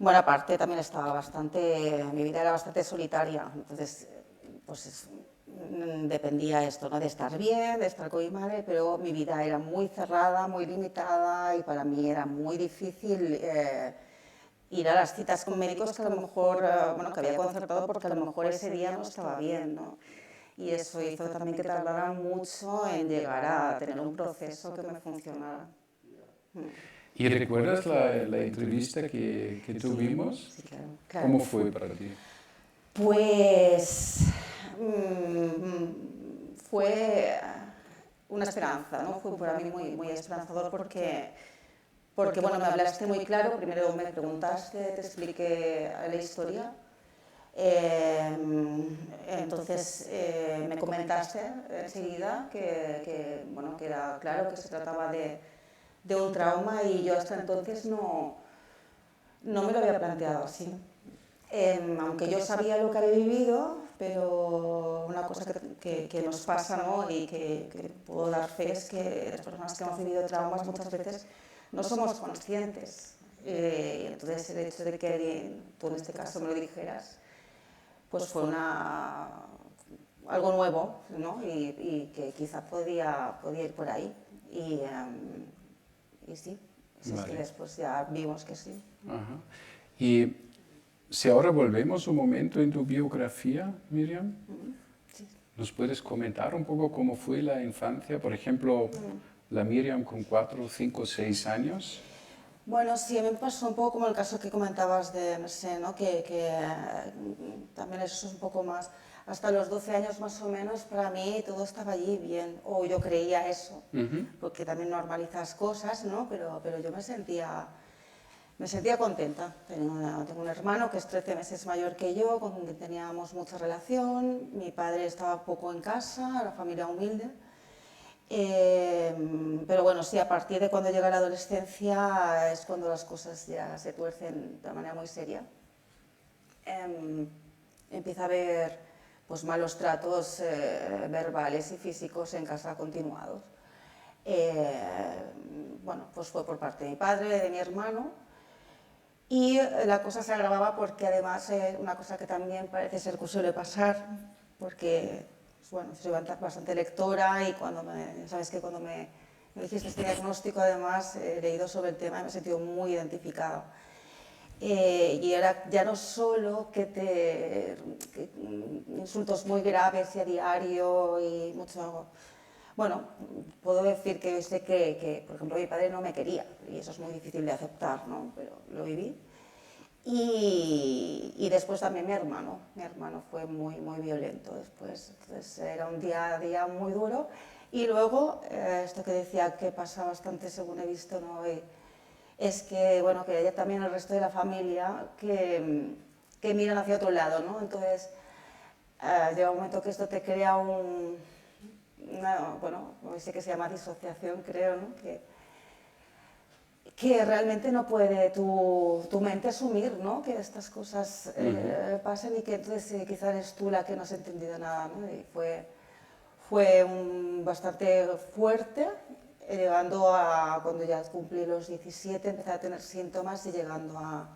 Bueno, aparte también mi vida era bastante solitaria, entonces pues dependía esto, ¿no? De estar bien, de estar con mi madre, pero mi vida era muy cerrada, muy limitada y para mí era muy difícil ir a las citas con médicos que a lo mejor, que había concertado porque a lo mejor ese día no estaba bien, ¿no? Y eso hizo también que tardara mucho en llegar a tener un proceso que me funcionara. ¿Y recuerdas la entrevista que tuvimos? Sí, claro. ¿Cómo fue para ti? Pues fue una esperanza, ¿no? Fue para mí muy, muy esperanzador porque bueno, me hablaste muy claro, primero me preguntaste, te expliqué la historia, entonces me comentaste enseguida que era claro que se trataba de un trauma y yo hasta entonces no me lo había planteado así. Aunque yo sabía lo que había vivido, pero una cosa que nos pasa, ¿no? Y que puedo dar fe es que las personas que hemos vivido traumas muchas veces no somos conscientes. Entonces el hecho de que tú en este caso me lo dijeras, pues fue algo nuevo, ¿no? Y que quizá podía ir por ahí. Y sí, si es que después ya vimos que sí. Ajá. Y si ahora volvemos un momento en tu biografía, Miriam, Sí. ¿nos puedes comentar un poco cómo fue la infancia? Por ejemplo, la Miriam con 4, 5, 6 años. Bueno, sí, a mí me pasó un poco como el caso que comentabas de Mercè, ¿no? Que también eso es un poco más, hasta los 12 años más o menos, para mí todo estaba allí bien, o yo creía eso, porque también normalizas cosas, ¿no? Pero yo me sentía contenta. Tengo un hermano que es 13 meses mayor que yo, con quien teníamos mucha relación, mi padre estaba poco en casa, era familia humilde. Pero bueno, sí, a partir de cuando llega la adolescencia es cuando las cosas ya se tuercen de manera muy seria. Empieza a haber pues, malos tratos verbales y físicos en casa continuados. Bueno, pues fue por parte de mi padre, de mi hermano, y la cosa se agravaba porque además una cosa que también parece ser que suele pasar, porque bueno, soy bastante lectora y sabes que cuando me dijiste este diagnóstico, además he leído sobre el tema y me he sentido muy identificada. Y era ya no solo que insultos muy graves y a diario y mucho... Bueno, puedo decir que sé que, por ejemplo, mi padre no me quería y eso es muy difícil de aceptar, ¿no? Pero lo viví. Y después también mi hermano fue muy, muy violento después, entonces era un día a día muy duro. Y luego, esto que decía que pasa bastante según he visto, ¿no? Es que, bueno, que ella también el resto de la familia que miran hacia otro lado, ¿no? Entonces, llega un momento que esto te crea bueno, sé que se llama disociación, creo, ¿no? Que realmente no puede tu mente asumir, ¿no? Que estas cosas pasen y que entonces quizá eres tú la que no has entendido nada, ¿no? Y fue bastante fuerte, llegando a cuando ya cumplí los 17, empecé a tener síntomas y llegando a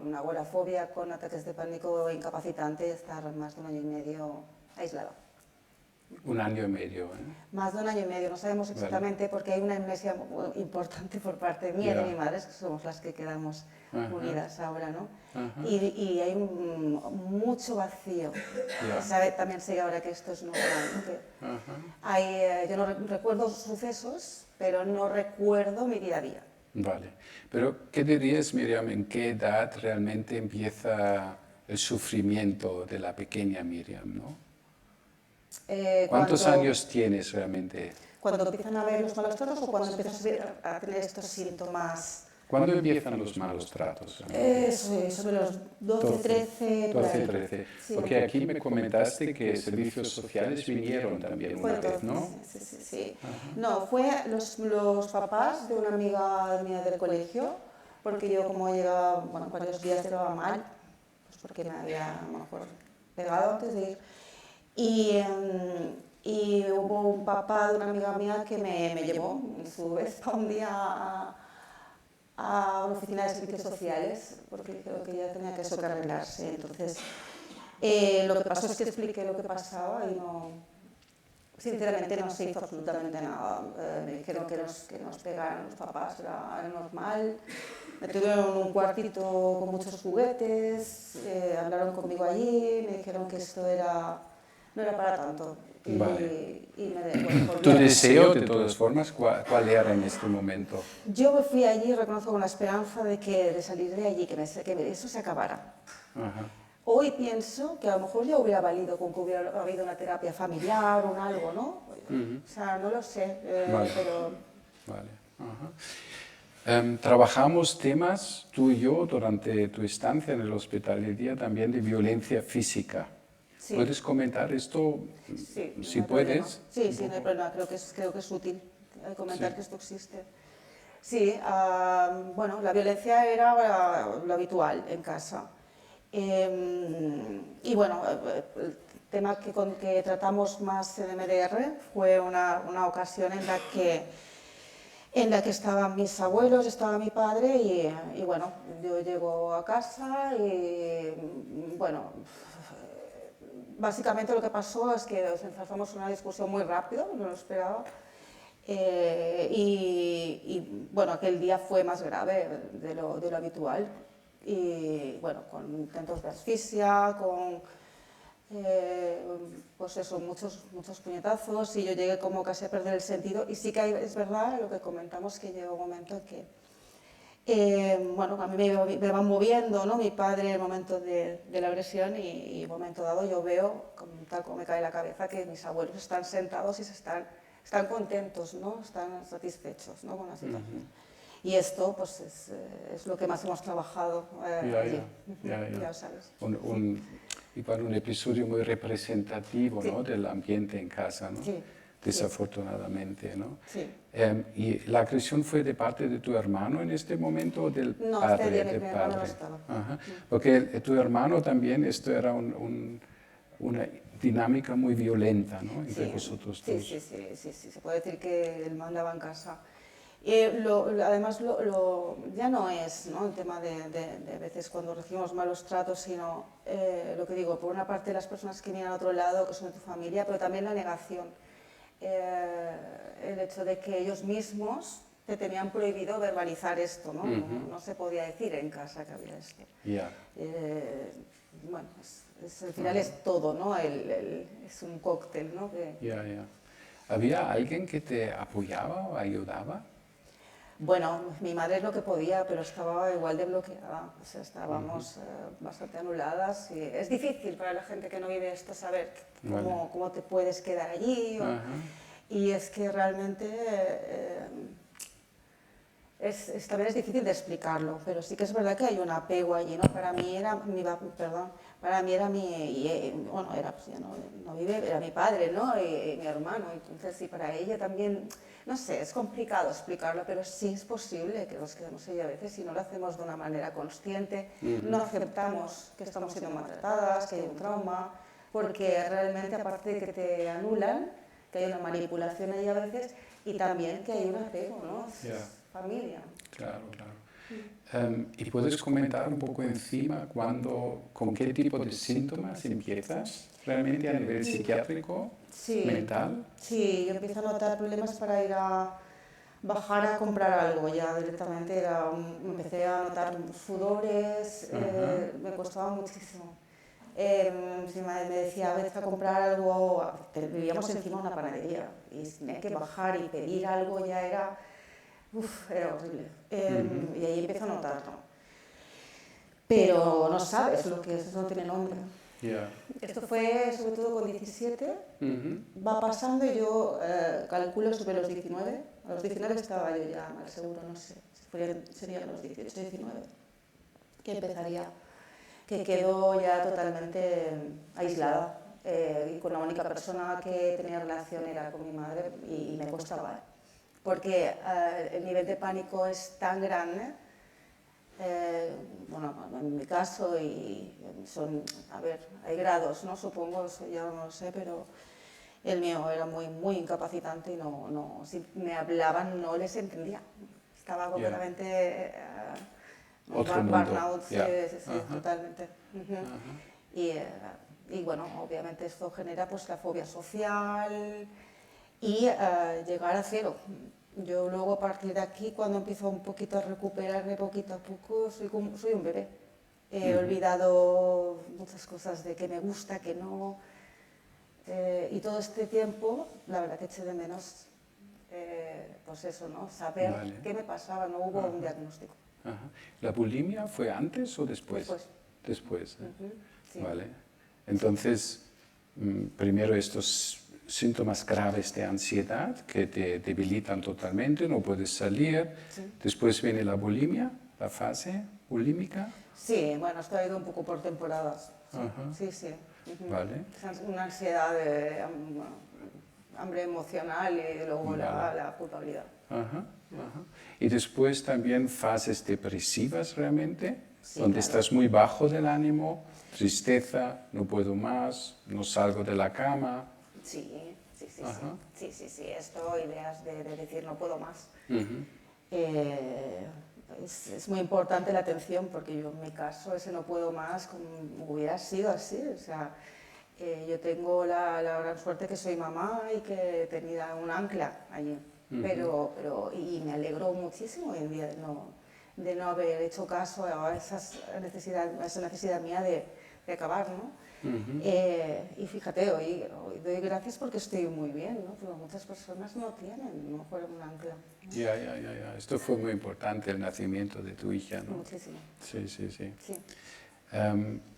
una agorafobia con ataques de pánico incapacitante y estar más de 1 año y medio aislada. 1 año y medio, ¿eh? Más de 1 año y medio, no sabemos exactamente porque hay una amnesia importante por parte mía y de mi madre, que somos las que quedamos unidas ahora, ¿no? Y hay mucho vacío. También sé ahora que esto es normal, ¿no? Yo no recuerdo sucesos, pero no recuerdo mi día a día. Vale, pero ¿qué dirías, Miriam, en qué edad realmente empieza el sufrimiento de la pequeña Miriam, ¿no? ¿Cuántos años tienes realmente? ¿Cuando empiezan a ver los malos tratos o cuando empiezas a tener estos síntomas? ¿Cuándo empiezan los malos tratos? Sobre los 12, 13... 12, 13. Sí. Porque aquí me comentaste que servicios sociales vinieron también una vez, ¿no? Sí. No, fue los papás de una amiga mía del colegio, porque yo como llegaba, bueno, varios días llevaba mal, pues porque me había, a lo mejor, pegado antes de ir. Y hubo un papá de una amiga mía que me llevó en su Vespa un día a una oficina de servicios sociales, porque creo que ya tenía que eso que arreglarse. Entonces, lo que pasó es que expliqué lo que pasaba y sinceramente no se hizo absolutamente nada. Me dijeron que nos pegaran los papás, era normal. Me tuvieron en un cuartito con muchos juguetes, hablaron conmigo allí, me dijeron que esto no era para tanto. Vale. Bueno, ¿Tu deseo, de todas formas, cuál era en este momento? Yo me fui allí, reconozco, con la esperanza de salir de allí, que eso se acabara. Ajá. Hoy pienso que a lo mejor ya hubiera valido con que hubiera habido una terapia familiar o algo, ¿no? O sea, no lo sé, Vale. pero... Vale. Ajá. Trabajamos temas, tú y yo, durante tu estancia en el hospital el día también de violencia física. Sí. ¿Puedes comentar esto? Sí, si no puedes. Sí, no hay problema. Creo que es útil comentar que esto existe. Sí, bueno, la violencia era lo habitual en casa. Y bueno, el tema que tratamos más en MDR fue una ocasión en la que estaban mis abuelos, estaba mi padre y bueno, yo llego a casa y bueno, básicamente lo que pasó es que nos enzarzamos una discusión muy rápido, no lo esperaba. Y bueno, aquel día fue más grave de lo habitual y bueno, con intentos de asfixia, con pues eso, muchos puñetazos y yo llegué como casi a perder el sentido y sí que es verdad lo que comentamos que llegó un momento en que bueno, a mí me van moviendo, ¿no? Mi padre en el momento de la agresión y en un momento dado yo veo, tal como me cae la cabeza, que mis abuelos están sentados y están contentos, ¿no? Están satisfechos, ¿no? Con la situación. Y esto pues es lo que más hemos trabajado allí. Ya sabes. Igual un episodio muy representativo, ¿no? Del ambiente en casa, ¿no? Sí. Desafortunadamente, ¿no? Sí. ¿Y la agresión fue de parte de tu hermano en este momento o del No, padre? este día del mi hermano no padre? estaba. Ajá. Porque tu hermano también, esto era una dinámica muy violenta, ¿no? Entre vosotros dos. Sí, se puede decir que él mandaba en casa. Además, ya no es, ¿no? El tema de veces cuando recibimos malos tratos, sino lo que digo, por una parte las personas que vienen a otro lado, que son de tu familia, pero también la negación. El hecho de que ellos mismos te tenían prohibido verbalizar esto, ¿no? No se podía decir en casa que había esto. Bueno, al final es todo, ¿no? Es un cóctel, ¿no? ¿Había alguien que te apoyaba o ayudaba? Bueno, mi madre es lo que podía, pero estaba igual de bloqueada, o sea, estábamos bastante anuladas y es difícil para la gente que no vive esto saber cómo te puedes quedar allí y es que realmente también es difícil de explicarlo, pero sí que es verdad que hay un apego allí, ¿no? Para mí era bueno, era, pues ya no vive, era mi padre, ¿no? Y mi hermano, entonces, y para ella también, no sé, es complicado explicarlo, pero sí es posible que nos quedemos ahí a veces si no lo hacemos de una manera consciente, no aceptamos que estamos siendo maltratadas, que hay un trauma, porque realmente aparte de que te anulan, que hay una manipulación ahí a veces, y también que hay un apego, ¿no? Familia. Claro. ¿Y puedes comentar un poco encima con qué tipo de síntomas empiezas realmente a nivel psiquiátrico, mental? Sí, yo empiezo a notar problemas para ir a bajar a comprar algo ya directamente. Empecé a notar sudores, me costaba muchísimo. Mi madre me decía, vete a comprar algo, vivíamos encima de una panadería y tenía que bajar y pedir algo, ya era horrible. Y ahí empiezo a notarlo. Pero no sabes lo que es, no tiene nombre. Esto fue sobre todo con 17, va pasando y yo calculo sobre los 19. A los 19 estaba yo ya mal seguro, no sé, serían los 18, 19, que empezaría, que quedó ya totalmente aislada. Y con la única persona que tenía relación era con mi madre y me costaba. Porque el nivel de pánico es tan grande, bueno, en mi caso, y hay grados, ¿no? Supongo, ya no lo sé, pero el mío era muy incapacitante y si me hablaban no les entendía. Estaba completamente burnout, sí, totalmente. Y bueno, obviamente esto genera pues la fobia social y llegar a cero. Yo luego a partir de aquí, cuando empiezo un poquito a recuperarme poquito a poco, soy un bebé. He olvidado muchas cosas de que me gusta, que no. Y todo este tiempo, la verdad que eché de menos, pues eso, ¿no? Saber qué me pasaba, no hubo un diagnóstico. ¿La bulimia fue antes o después? Después. Sí. Vale. Entonces, primero estos síntomas graves de ansiedad que te debilitan totalmente, no puedes salir. Después viene la bulimia, la fase bulímica. Sí, bueno, esto ha ido un poco por temporadas. Sí. Vale. Una ansiedad, hambre emocional y luego la culpabilidad. Y después también fases depresivas realmente. Sí, donde claro. estás muy bajo del ánimo, tristeza, no puedo más, no salgo de la cama. Sí, sí, sí, Ajá. sí, sí, sí, esto, ideas de decir no puedo más. Ujú. Es muy importante la atención porque yo en mi caso ese no puedo más como hubiera sido así, o sea, yo tengo la gran suerte que soy mamá y que he tenido un ancla allí, y me alegro muchísimo hoy en día de no haber hecho caso a esa necesidad mía de acabar, ¿no? Y fíjate, hoy doy gracias porque estoy muy bien, ¿no? Pero muchas personas no tienen, no fueron un ancla. Ya. Esto fue muy importante, el nacimiento de tu hija, ¿no? Muchísimo, Sí. sí.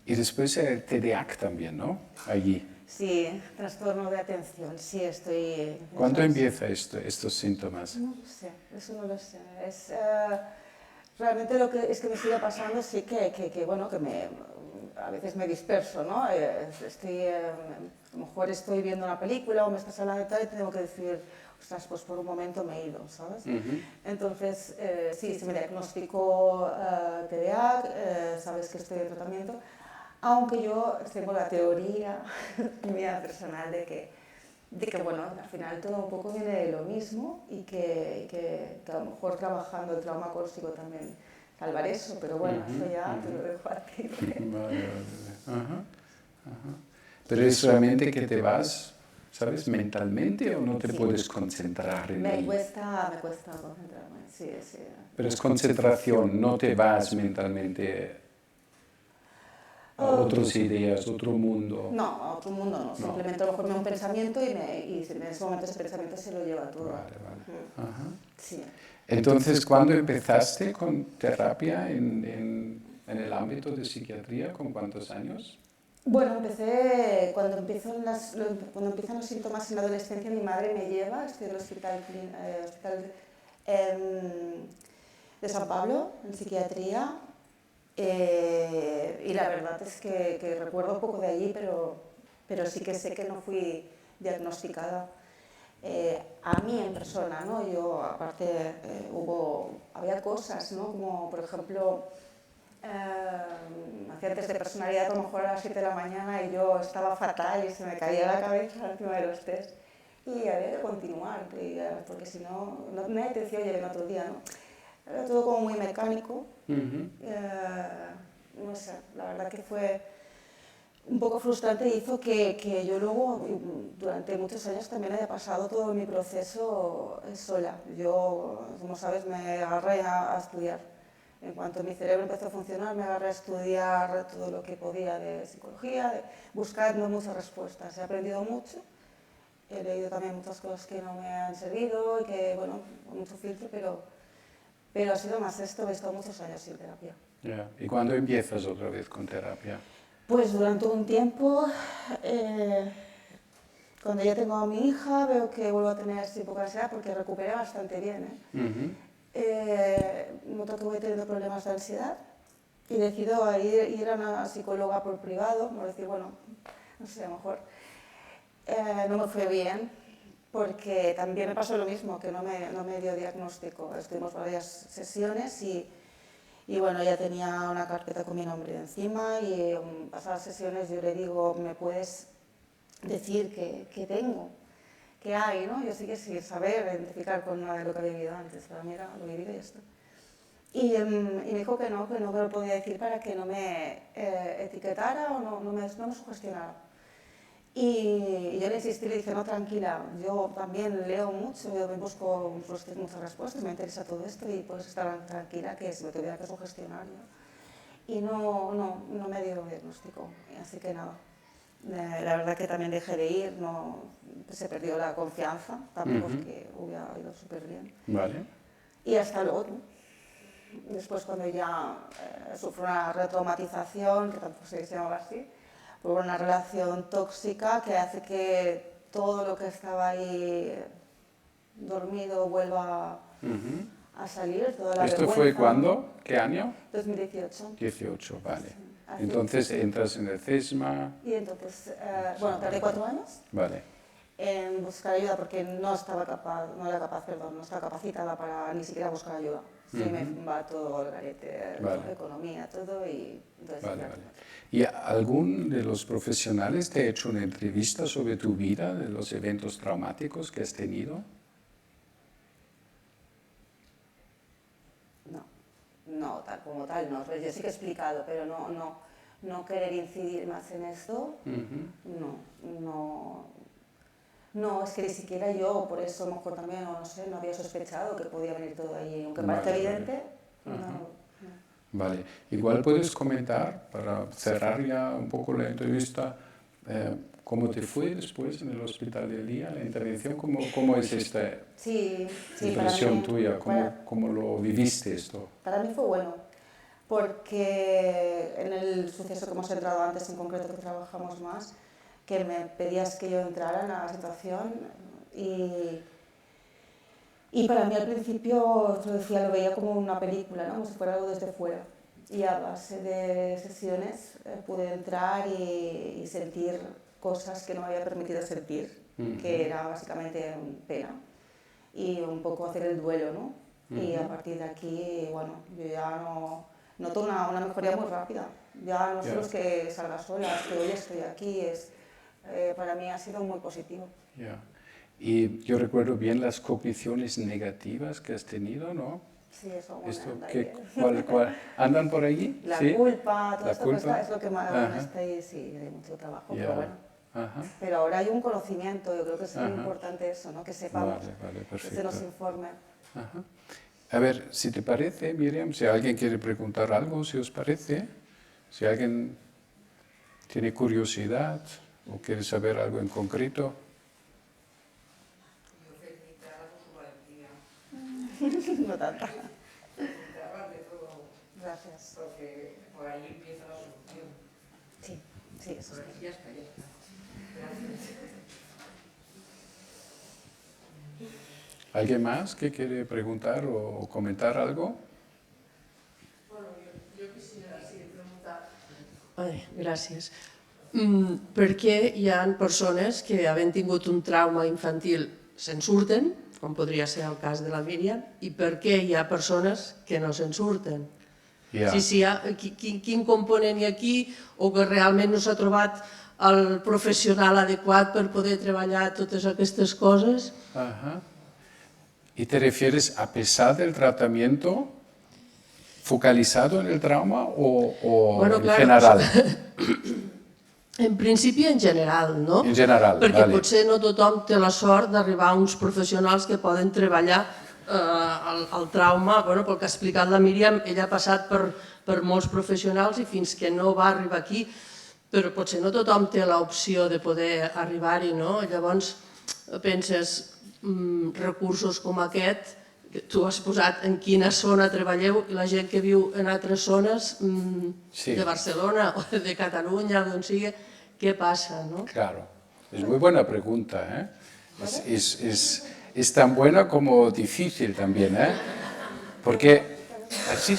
Y después el TDAH también, ¿no? Allí. Sí, trastorno de atención, sí, estoy... ¿Cuándo eso es- empieza estos síntomas? No lo sé, eso no lo sé. Realmente lo que es que me sigue pasando sí bueno, a veces me disperso, ¿no? A lo mejor estoy viendo una película o me estás hablando de tal y tengo que decir, ostras, pues por un momento me he ido, ¿sabes? Entonces, sí, se me diagnosticó TDAH, sabes que estoy en tratamiento, aunque yo tengo la teoría mía personal de que bueno, al final todo un poco viene de lo mismo y que a lo mejor trabajando el trauma consigo también salvar eso, pero bueno, eso ya te lo dejo a ti. Vale. Ajá. Pero es realmente que te vas, ¿sabes? Mentalmente o no te puedes concentrar en Me ello. cuesta concentrarme, sí. Pero es concentración, no te vas mentalmente a otras ideas, otro mundo. No, a otro mundo no, simplemente a lo mejor me da un pensamiento y en ese momento ese pensamiento se lo lleva todo. Vale. Ajá. Sí. Entonces, ¿cuándo empezaste con terapia en el ámbito de psiquiatría? ¿Con cuántos años? Bueno, cuando empiezan los síntomas en la adolescencia, mi madre me lleva, estoy en el hospital de San Pablo, en psiquiatría, y la verdad es que recuerdo poco de allí, pero sí que sé que no fui diagnosticada a mí en persona, ¿no? Yo, aparte, había cosas, ¿no? Como, por ejemplo, accidentes de personalidad, a lo mejor a las 7 de la mañana y yo estaba fatal y se me caía la cabeza encima de los test. Y había que continuar, porque si no, nadie te decía, oye, ven otro día, ¿no? Era todo como muy mecánico. No sé, la verdad que fue un poco frustrante y hizo que yo luego, durante muchos años, también haya pasado todo mi proceso sola. Yo, como sabes, me agarré a estudiar. En cuanto mi cerebro empezó a funcionar, me agarré a estudiar todo lo que podía de psicología, buscando muchas respuestas. He aprendido mucho, he leído también muchas cosas que no me han servido y que, bueno, con mucho filtro, pero ha sido más esto, he estado muchos años sin terapia. Ya. ¿Y cuándo empiezas otra vez con terapia? Pues durante un tiempo, cuando ya tengo a mi hija, veo que vuelvo a tener este tipo de ansiedad porque recuperé bastante bien. Noto que voy teniendo problemas de ansiedad y decido ir a una psicóloga por privado, por decir, bueno, no sé, a lo mejor no me fue bien, porque también me pasó lo mismo, que no me dio diagnóstico. Estuvimos varias sesiones y bueno, ya tenía una carpeta con mi nombre encima y pasadas sesiones yo le digo, ¿me puedes decir qué tengo? ¿Qué hay? ¿No? Yo sí que sin saber identificar con nada de lo que había vivido antes. Para mí era lo vivido y ya está. Y me dijo que no me lo podía decir para que no me etiquetara o no me sugestionara. Y yo le insistí y le dije, no, tranquila, yo también leo mucho, yo me busco muchas respuestas, me interesa todo esto y puedes estar tranquila que si me tuviera que sugestionar. Y no me dio diagnóstico, así que nada. La verdad que también dejé de ir, se perdió la confianza, tampoco es que hubiera ido súper bien. Vale. Y hasta luego, ¿no? Después cuando ya sufro una retraumatización, que tampoco se llamaba así, por una relación tóxica que hace que todo lo que estaba ahí dormido vuelva a salir, toda la ¿Esto vergüenza. fue cuándo? ¿Qué año? 2018. 18, vale. Hace- Entonces entras en el CESMA. Y entonces, bueno, tardé 4 años Vale. en buscar ayuda porque no estaba capacitada para ni siquiera buscar ayuda. sí me va todo el garete, Vale. economía, todo, y entonces, Vale, claro. vale. ¿Y algún de los profesionales te ha hecho una entrevista sobre tu vida, de los eventos traumáticos que has tenido? No, tal como tal, no. Yo sí que he explicado, pero no querer incidir más en esto, no, es que ni siquiera yo, por eso a lo mejor también, no sé, no había sospechado que podía venir todo allí, aunque Vale, parece vale. evidente, no. Vale, igual puedes comentar, para cerrar ya un poco la entrevista, cómo te fue después en el hospital del día, la intervención, cómo es esta Sí, impresión para mí, tuya, cómo lo viviste esto. para mí fue bueno, porque en el suceso que hemos entrado antes, en concreto que trabajamos más, que me pedías que yo entrara en la situación y para mí al principio, te lo decía, lo veía como una película, ¿no? Como si fuera algo desde fuera. Y a base de sesiones pude entrar y sentir cosas que no me había permitido sentir, que era básicamente pena y un poco hacer el duelo, ¿no? Y a partir de aquí, bueno, yo ya noto una mejoría muy rápida. Ya no solo es que salga sola, es que hoy estoy aquí, para mí ha sido muy positivo. Ya. Y yo recuerdo bien las cogniciones negativas que has tenido, ¿no? Sí, eso Esto, anda ahí, ¿cuál? ¿Andan por allí? La ¿Sí? culpa, todo La esto culpa. es lo que más está ahí, sí, hay mucho trabajo, Ya. pero bueno. Ajá. Pero ahora hay un conocimiento, yo creo que es muy importante eso, ¿no? Que sepamos, Vale, que se perfecto. nos informe. Ajá. A ver, si te parece, Miriam, si alguien quiere preguntar algo, si os parece, si alguien tiene curiosidad o quiere saber algo en concreto. Yo felicitarla por su valentía. No tanta. Felicitarla de todo, Gracias. porque por ahí empieza la solución. Sí, sí, eso Pues es. ya está, ya está. Gracias. ¿Alguien más que quiere preguntar o comentar algo? Bueno, jo quisiera preguntar... gràcies. Per què hi ha persones que, havent tingut un trauma infantil, se'n surten, com podria ser el cas de la Míriam, i per què hi ha persones que no se'n surten? Ja. Quin component hi ha aquí, o que realment no s'ha trobat el professional adequat per poder treballar totes aquestes coses? Ajá. ¿Y te refieres a pesar del tratamiento focalizado en el trauma o Bueno, en claro, general? En principi, en general, no? En general, perquè vale. potser no tothom té la sort d'arribar a uns professionals que poden treballar el trauma, bueno, pel que ha explicat la Míriam, ella ha passat per molts professionals i fins que no va arribar aquí, però potser no tothom té l'opció de poder arribar-hi, no? Llavors penses, recursos com aquest, que tu has posat en quina zona treballeu, i la gent que viu en altres zones Sí. de Barcelona o de Catalunya, d'on sigui, què passa, no? Claro, es muy buena pregunta, ¿eh? Es tan buena como difícil también, ¿eh? Porque... Sí,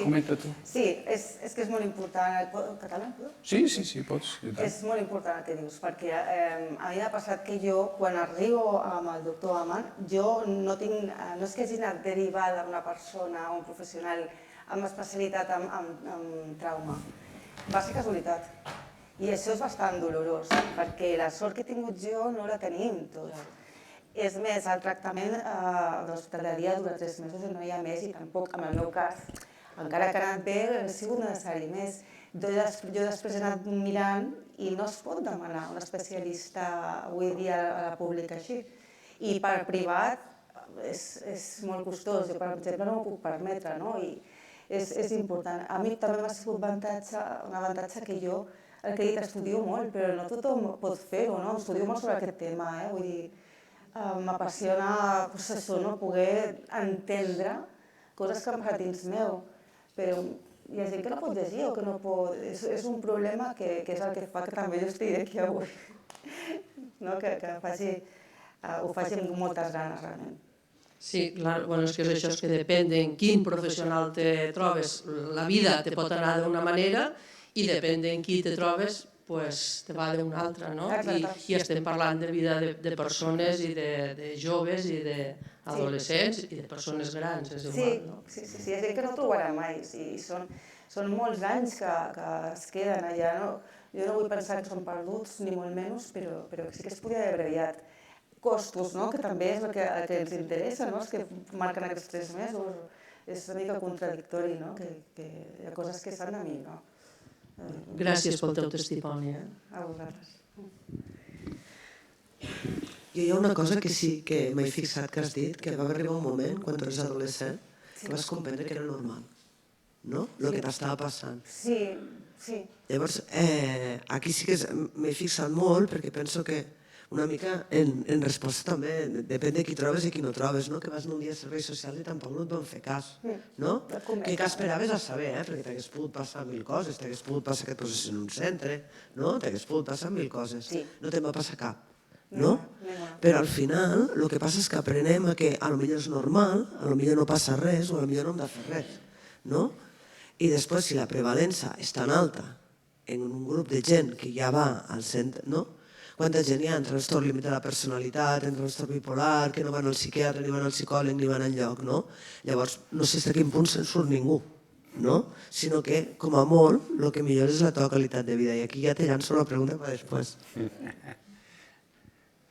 comenta tú. Sí, és que és molt important. Català, puc? Sí, pots. És molt important el que dius, perquè a mi m'ha passat que jo, quan arribo amb el doctor Aman, jo no és que hagi anat derivada a una persona, a un professional amb especialitat en trauma. Va ser casualitat. I això és bastant dolorós, perquè la sort que he tingut jo no la tenim tots. És més, el tractament de l'hospitaleria dura 3 mesos i no hi ha més, i tampoc, en el meu cas, encara que ha anat bé, ha sigut necessari més. Jo després he anat mirant i no es pot demanar un especialista avui dia a la pública així. I per privat és molt costós, jo per exemple no m'ho puc permetre, no? I és important. A mi també m'ha sigut un avantatge que jo, el que he dit, estudio molt, però no tothom pot fer-ho, no? Estudio molt sobre aquest tema, vull dir, m'apassiona poder entendre coses que han passat dins meu, però hi ha gent que no pot llegir o que no pot... És un problema que és el que fa que també jo estigui aquí avui, que ho faci amb moltes ganes, realment. Sí, és que això és que depèn de quin professional te trobes. La vida te pot anar d'una manera i depèn de qui te trobes, te va d'una altra, no? Exacte. I estem parlant de vida de persones i de joves i d'adolescents i de persones grans, és igual, no? Sí, és gent que no trobarà mai, són molts anys que es queden allà, no? Jo no vull pensar que són perduts, ni molt menys, però sí que es podria haver abreviat. Costos, no? Que també és el que ens interessa, no? Els que marquen aquests 3 mesos. És una mica contradictori, no? Que hi ha coses que s'han de mir, no? Gràcies pel teu testimoni. A vosaltres. Jo hi ha una cosa que sí que m'he fixat que has dit, que va arribar un moment, quan tu eres adolescent, que vas comprendre que era normal, no? El que t'estava passant. Sí. Llavors, aquí sí que m'he fixat molt, perquè penso que una mica en resposta també, depèn de qui trobes i qui no trobes, no? Que vas un dia a serveis socials i tampoc no et van fer cas, no? Que esperaves a saber, perquè t'hagués pogut passar 1000 coses, t'hagués pogut passar que et posessin en un centre, no? T'hagués pogut passar 1000 coses. No te'n va passar cap, no? Però al final el que passa és que aprenem a que potser és normal, potser no passa res o potser no hem de fer res, no? I després, si la prevalença és tan alta en un grup de gent que ja va al centre, no? Quanta gent hi ha en trastorn límit de la personalitat, en trastorn bipolar, que no van al psiquiatre, ni van al psicòleg, ni van enlloc, no? Llavors, no sé fins a quin punt se'n surt ningú, no? Sinó que, com a molt, el que millor és la teva qualitat de vida. I aquí ja te llanço la pregunta per després.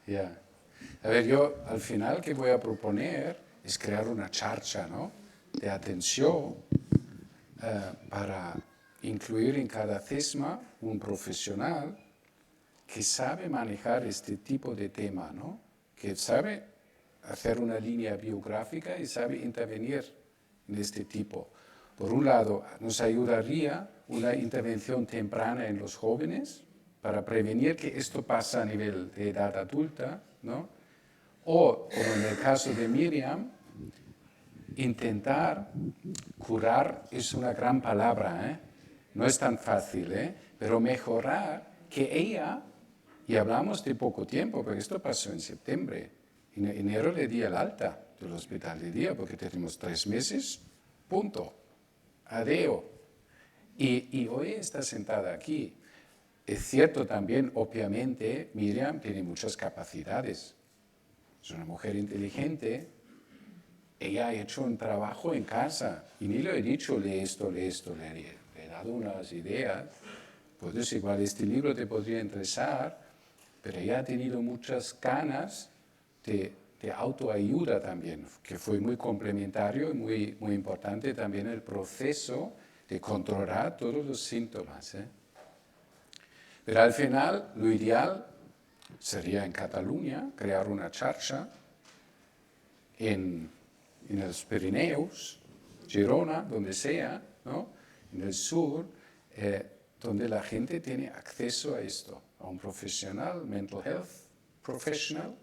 Ya. A ver, yo al final que voy a proponer es crear una charcha, ¿no? De atención para incluir en cada CESMA un profesional que sabe manejar este tipo de tema, ¿no? Que sabe hacer una línea biográfica y sabe intervenir en este tipo. Por un lado, nos ayudaría una intervención temprana en los jóvenes para prevenir que esto pasa a nivel de edad adulta, ¿no? O, como en el caso de Miriam, intentar curar es una gran palabra, ¿eh? No es tan fácil, pero mejorar que ella, y hablamos de poco tiempo, porque esto pasó en septiembre, en enero le di el alta del hospital de día, porque tenemos 3 meses, punto, adeo. Y hoy está sentada aquí. Es cierto también, obviamente, Miriam tiene muchas capacidades. Es una mujer inteligente. Ella ha hecho un trabajo en casa y ni le he dicho, lee esto, le he dado unas ideas. Pues igual este libro te podría interesar, pero ella ha tenido muchas ganas de autoayuda también, que fue muy complementario y muy importante también el proceso de controlar todos los síntomas. Pero al final, lo ideal sería en Cataluña crear una charcha en los Pirineos, Girona, donde sea, ¿no? En el sur, donde la gente tiene acceso a esto, a un profesional, mental health professional,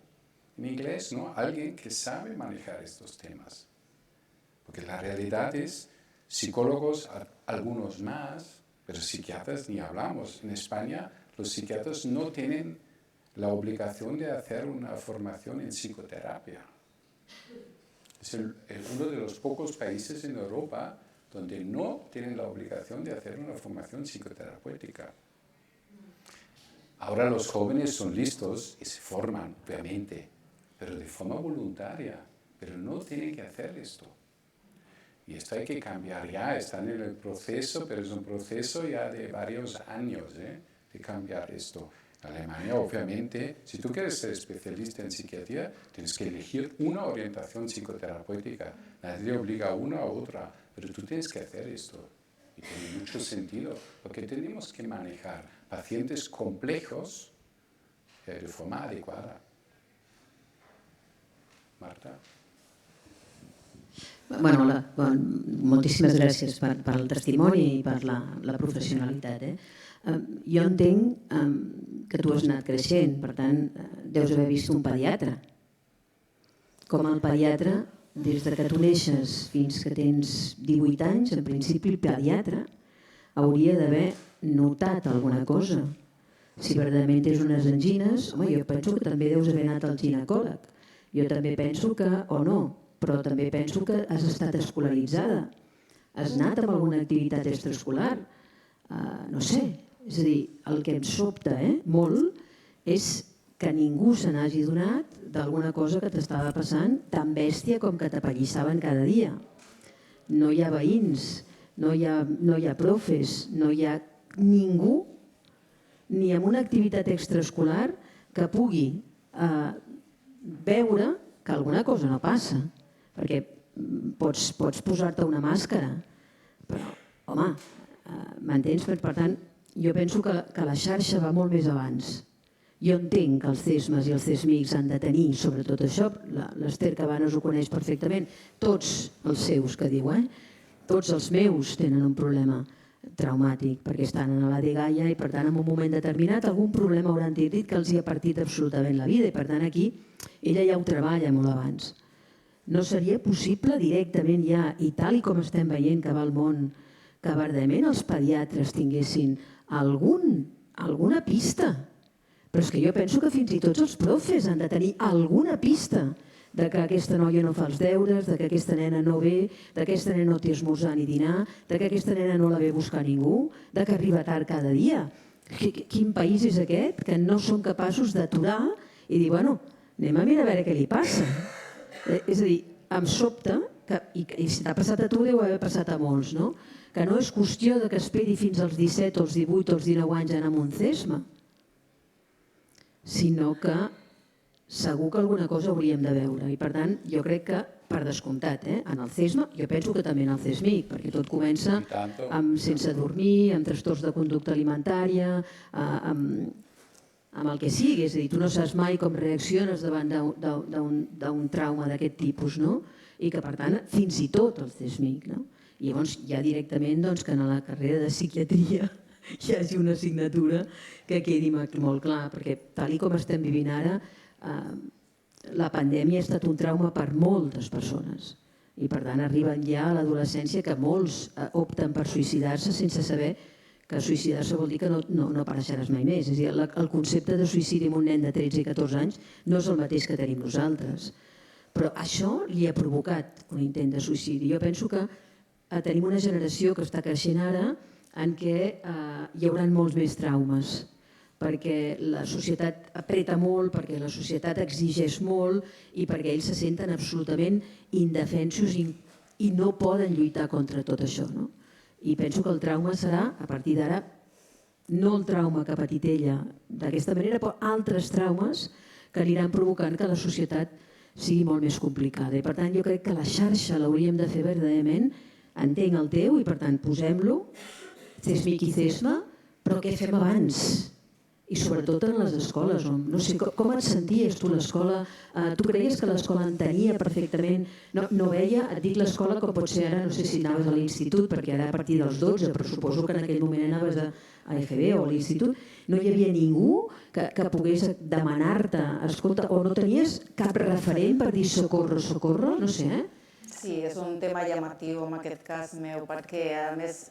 en inglés, ¿no? Alguien que sabe manejar estos temas. Porque la realidad es, psicólogos, algunos más, pero psiquiatras ni hablamos. En España, los psiquiatras no tienen la obligación de hacer una formación en psicoterapia. Es uno de los pocos países en Europa donde no tienen la obligación de hacer una formación psicoterapéutica. Ahora los jóvenes son listos y se forman, obviamente, pero de forma voluntaria, pero no tienen que hacer esto. Y esto hay que cambiar ya, están en el proceso, pero es un proceso ya de varios años, de cambiar esto. En Alemania, obviamente, si tú quieres ser especialista en psiquiatría, tienes que elegir una orientación psicoterapéutica. Nadie te obliga a una u otra, pero tú tienes que hacer esto. Y tiene mucho sentido, porque tenemos que manejar pacientes complejos de forma adecuada. Marta? Moltíssimes gràcies per el testimoni i per la professionalitat. Jo entenc que tu has anat creixent, per tant, deus haver vist un pediatre. Com el pediatre, des que tu neixes fins que tens 18 anys, en principi el pediatre hauria d'haver notat alguna cosa. Si verdaderament tens unes angines, jo penso que també deus haver anat al ginecòleg. Jo també penso que, o no, però també penso que has estat escolaritzada. Has anat amb alguna activitat extraescolar? No sé, És a dir, el que em sobta molt és que ningú se n'hagi donat d'alguna cosa que t'estava passant tan bèstia com que t'apallissaven cada dia. No hi ha veïns, no hi ha profes, no hi ha ningú, ni amb una activitat extraescolar que pugui veure que alguna cosa no passa. Perquè pots posar-te una màscara, però, home, m'entens? Per tant, jo penso que la xarxa va molt més abans. Jo entenc que els CESMAs i els CESMICs han de tenir, sobretot això, l'Ester Cabanes ho coneix perfectament, tots els seus, que diu, tots els meus tenen un problema traumàtic, perquè estan en la dgaia i per tant en un moment determinat algun problema hauran tingut que els hi ha partit absolutament la vida i per tant aquí ella ja ho treballa molt abans. No seria possible directament ja, i tal com estem veient que va el món, que verdament els pediatres tinguessin alguna pista. Però és que jo penso que fins i tot els profes han de tenir alguna pista de que aquesta noia no fa els deures, de que aquesta nena no ve, de que aquesta nena no té esmorzar ni dinar, de que aquesta nena no la ve a buscar ningú, de que arriba tard cada dia. Quin país és aquest que no són capaços d'aturar i dir, bueno, anem a mirar a veure què li passa. És a dir, em sobta, i si t'ha passat a tu deu haver passat a molts, no? Que no és qüestió que esperi fins als 17, als 18 o als 19 anys a anar a un CESMA, sinó que segur que alguna cosa hauríem de veure. I per tant, jo crec que, per descomptat, en el CESMA, jo penso que també en el CESMIC, perquè tot comença sense dormir, amb trastorns de conducta alimentària, amb el que sigui. És a dir, tu no saps mai com reacciones davant d'un trauma d'aquest tipus, no? I que, per tant, fins i tot el CESMIC, no? I llavors ja directament que en la carrera de psiquiatria hi hagi una assignatura que quedi molt clar, perquè tal com estem vivint ara, la pandèmia ha estat un trauma per moltes persones i per tant arriben ja a l'adolescència que molts opten per suïcidar-se sense saber que suïcidar-se vol dir que no apareixeràs mai més. És a dir, el concepte de suïcidi en un nen de 13 i 14 anys no és el mateix que tenim nosaltres, però això li ha provocat un intent de suïcidi. Jo penso que tenim una generació que està creixent ara en què hi haurà molts més traumes, perquè la societat apreta molt, perquè la societat exigeix molt i perquè ells se senten absolutament indefensos i no poden lluitar contra tot això. I penso que el trauma serà, a partir d'ara, no el trauma que ha patit ella d'aquesta manera, però altres traumes que aniran provocant que la societat sigui molt més complicada. I per tant jo crec que la xarxa l'hauríem de fer verdaderament, entenc el teu i per tant posem-lo, CESMIC i CESMA, però què fem abans? I sobretot en les escoles. No sé, com et senties tu a l'escola? Tu creies que l'escola entenia perfectament? No veia, et dic l'escola com pot ser ara, no sé si anaves a l'institut, perquè ara a partir dels 12, però suposo que en aquell moment anaves a FB o a l'institut, no hi havia ningú que pogués demanar-te, escolta, o no tenies cap referent per dir socorro, no sé, Sí, és un tema llamatiu en aquest cas meu, perquè a més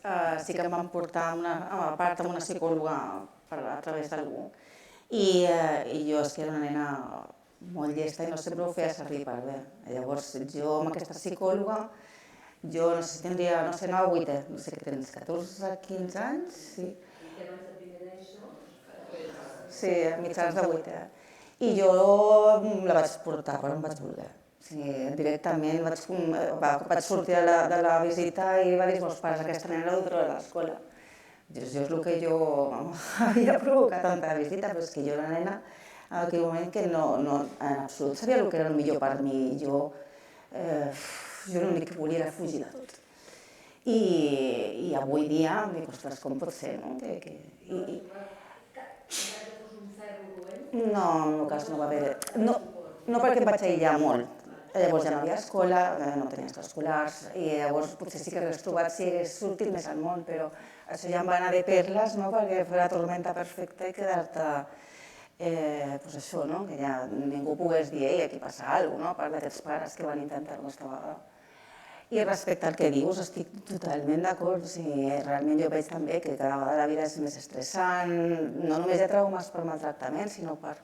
sí que em van portar a part amb una psicòloga a través d'algú. I jo és que era una nena molt llesta i no sempre ho feia servir per bé. Llavors jo amb aquesta psicòloga, jo no sé si tindria, no sé, no a 8, no sé què tens, 14, 15 anys? Sí. Sí, mitjans de 8. I jo la vaig portar quan em vaig voler. Directament vaig sortir de la visita i va dir als meus pares aquesta nena l'ha dut a l'escola. Això és el que jo havia provocat tanta visita, però és que jo era una nena en aquell moment que no en absolut sabia el que era el millor per mi. Jo l'únic que volia era fugir de tot. I avui dia em dic, ostres, com pot ser, no? No, en el meu cas no va haver... No perquè em vaig aïllar molt. Llavors ja no havia escola, no tenia extraescolars, i llavors potser sí que hagués trobat si hagués sortit més al món, però això ja em va anar de perles, perquè fos la tormenta perfecta i quedar-te, doncs això, que ja ningú pogués dir, ei, aquí passa alguna cosa, a part d'aquests pares que van intentar-ho aquesta vegada. I respecte al que dius, estic totalment d'acord, realment jo veig també que cada vegada la vida és més estressant, no només hi ha traumes per maltractament, sinó per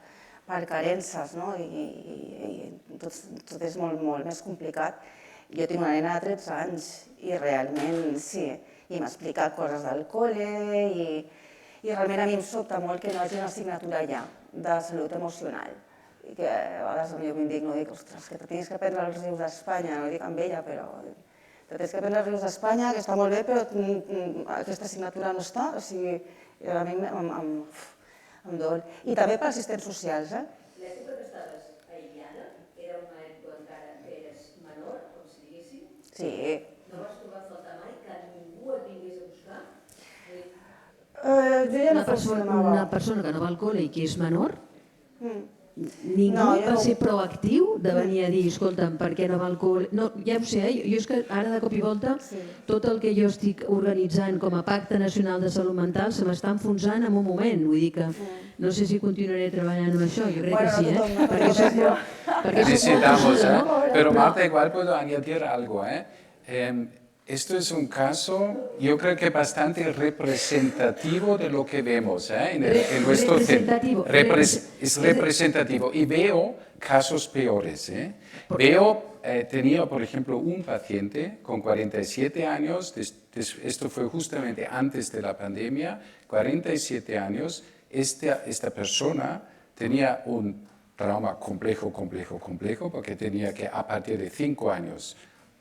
carències, i tot és molt més complicat. Jo tinc una nena de 13 anys i realment sí, i m'ha explicat coses del col·le i I realment a mi em sobta molt que no hi hagi una assignatura ja de salut emocional. I que a vegades jo m'indigno i dic, ostres, que te tens que prendre els rius d'Espanya, no dic amb ella, però te tens que prendre els rius d'Espanya, que està molt bé, però aquesta assignatura no està, o sigui, a mi em dol. I també per assistents socials, L'època que estaves aïllada era una època encara que eres menor, com si diguéssim? Sí. No vas trobar a faltar mai que ningú et vingués a buscar? Jo ja no funcionava. Una persona que no va al col·le i que és menor, ningú No, jo va no. ser proactiu de venir a dir, escolta'm, per què no va al col·le? No, ja ho sé, jo és que ara de cop i volta tot el que jo estic organitzant com a Pacte Nacional de Salut Mental se m'està enfonsant en un moment, vull dir que no sé si continuaré treballant amb això, jo crec que sí, perquè soc molt Necesitamos, tossuda, no? Pero Marta, igual puedo añadir algo. Esto es un caso, yo creo que bastante representativo de lo que vemos en nuestro centro. Es representativo. Y veo casos peores. Tenía, por ejemplo, un paciente con 47 años, esto fue justamente antes de la pandemia, 47 años, esta persona tenía un trauma complejo, porque tenía que, a partir de 5 años,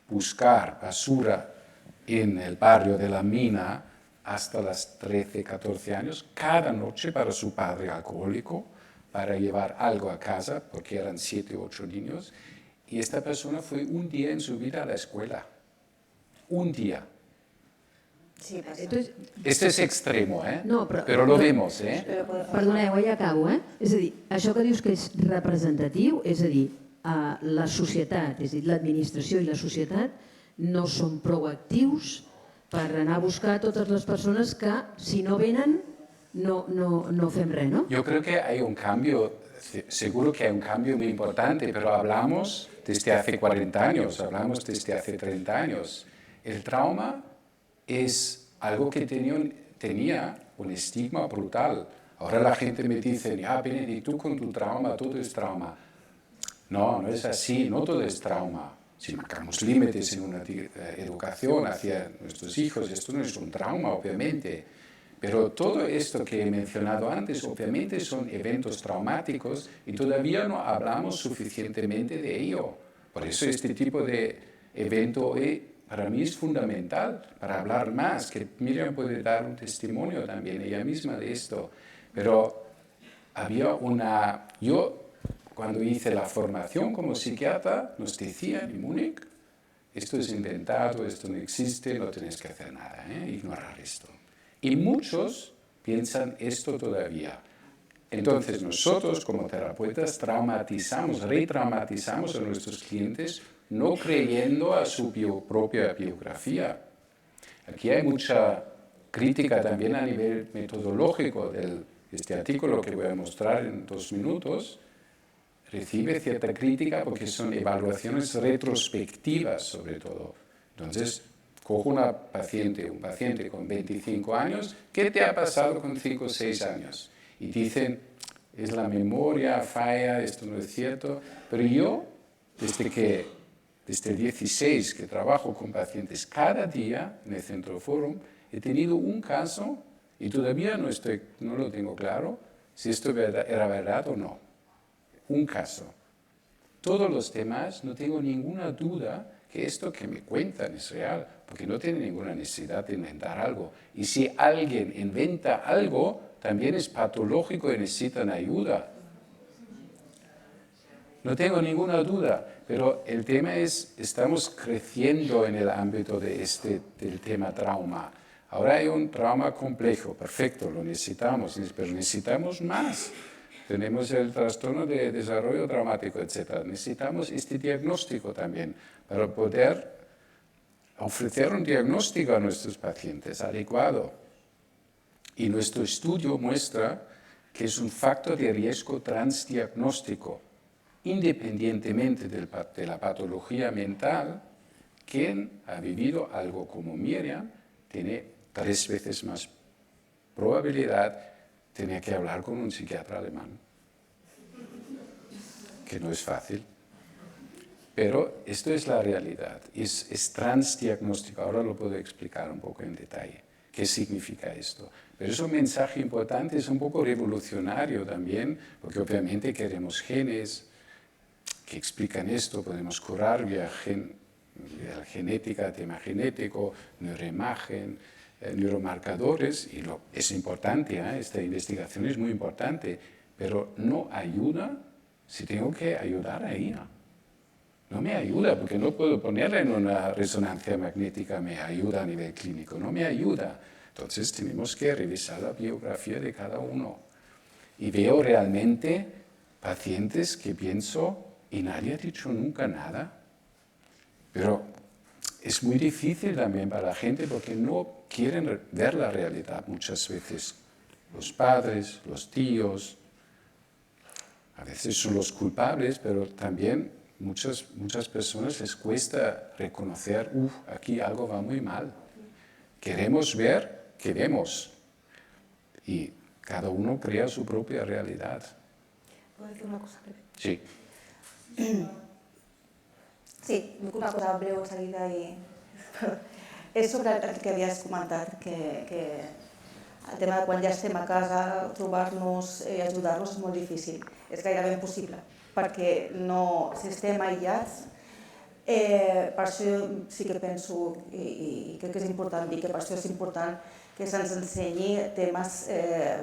buscar basura en el barrio de la Mina hasta las 13, 14 años, cada noche para su padre alcohólico, para llevar algo a casa, porque eran 7 u 8 niños. Y esta persona fue un día en su vida a la escuela. Un día. Sí, passa. Entonces, Este es extremo, No, pero lo vemos. perdoneu, ja acabo, És a dir, això que dius que és representatiu, és a dir, la societat, és a dir, l'administració i la societat no són proactius per anar a buscar totes les persones que, si no venen, no fem res, no? Yo creo que hay un cambio, seguro que hay un cambio muy importante, pero hablamos desde hace 40 años, hablamos desde hace 30 años. El trauma es algo que tenía un estigma brutal. Ahora la gente me dice, Benedict, tú con tu trauma, todo es trauma. No, no es así, no todo es trauma. Si marcamos límites en una educación hacia nuestros hijos, esto no es un trauma, obviamente. Pero todo esto que he mencionado antes, obviamente son eventos traumáticos y todavía no hablamos suficientemente de ello. Por eso este tipo de evento para mí es fundamental, para hablar más, que Miriam puede dar un testimonio también ella misma de esto. Pero había yo cuando hice la formación como psiquiatra, nos decían en Múnich, esto es inventado, esto no existe, no tienes que hacer nada, ignorar esto. Y muchos piensan esto todavía. Entonces nosotros como terapeutas retraumatizamos a nuestros clientes no creyendo a su propia biografía. Aquí hay mucha crítica también a nivel metodológico este artículo que voy a mostrar en 2 minutos. Recibe cierta crítica porque son evaluaciones retrospectivas sobre todo. Entonces, cojo un paciente con 25 años, ¿qué te ha pasado con 5 o 6 años? Y dicen, es la memoria, falla, esto no es cierto. Pero yo, desde el 16 que trabajo con pacientes cada día en el Centro Forum, he tenido un caso y todavía no lo tengo claro si esto era verdad o no. Un caso. Todos los demás no tengo ninguna duda que esto que me cuentan es real, porque no tienen ninguna necesidad de inventar algo. Y si alguien inventa algo, también es patológico y necesitan ayuda. No tengo ninguna duda, pero el tema es, estamos creciendo en el ámbito del tema trauma. Ahora hay un trauma complejo, perfecto, lo necesitamos, pero necesitamos más. Tenemos el trastorno de desarrollo traumático, etc. Necesitamos este diagnóstico también para poder ofrecer un diagnóstico a nuestros pacientes adecuado. Y nuestro estudio muestra que es un factor de riesgo transdiagnóstico. Independientemente de la patología mental, quien ha vivido algo como Miriam tiene 3 veces más probabilidad tenía que hablar con un psiquiatra alemán, que no es fácil. Pero esto es la realidad, es transdiagnóstico, ahora lo puedo explicar un poco en detalle. ¿Qué significa esto? Pero es un mensaje importante, es un poco revolucionario también, porque obviamente queremos genes que explican esto, podemos curar vía genética, tema genético, neuroimagen, neuromarcadores, y es importante, esta investigación es muy importante, pero no ayuda si tengo que ayudar a ella. No me ayuda, porque no puedo ponerla en una resonancia magnética, me ayuda a nivel clínico, no me ayuda. Entonces tenemos que revisar la biografía de cada uno. Y veo realmente pacientes que pienso, y nadie ha dicho nunca nada. Pero es muy difícil también para la gente porque no quieren ver la realidad muchas veces. Los padres, los tíos, a veces son los culpables, pero también muchas personas les cuesta reconocer, aquí algo va muy mal. Queremos ver que vemos. Y cada uno crea su propia realidad. ¿Puedo decir una cosa breve? Sí. Sí, una cosa breu seguida i... És sobre el que havies comentat, que el tema de quan ja estem a casa, trobar-nos i ajudar-nos és molt difícil. És gairebé impossible, perquè no, si estem aïllats, per això sí que penso, i crec que és important dir que per això és important que se'ns ensenyi temes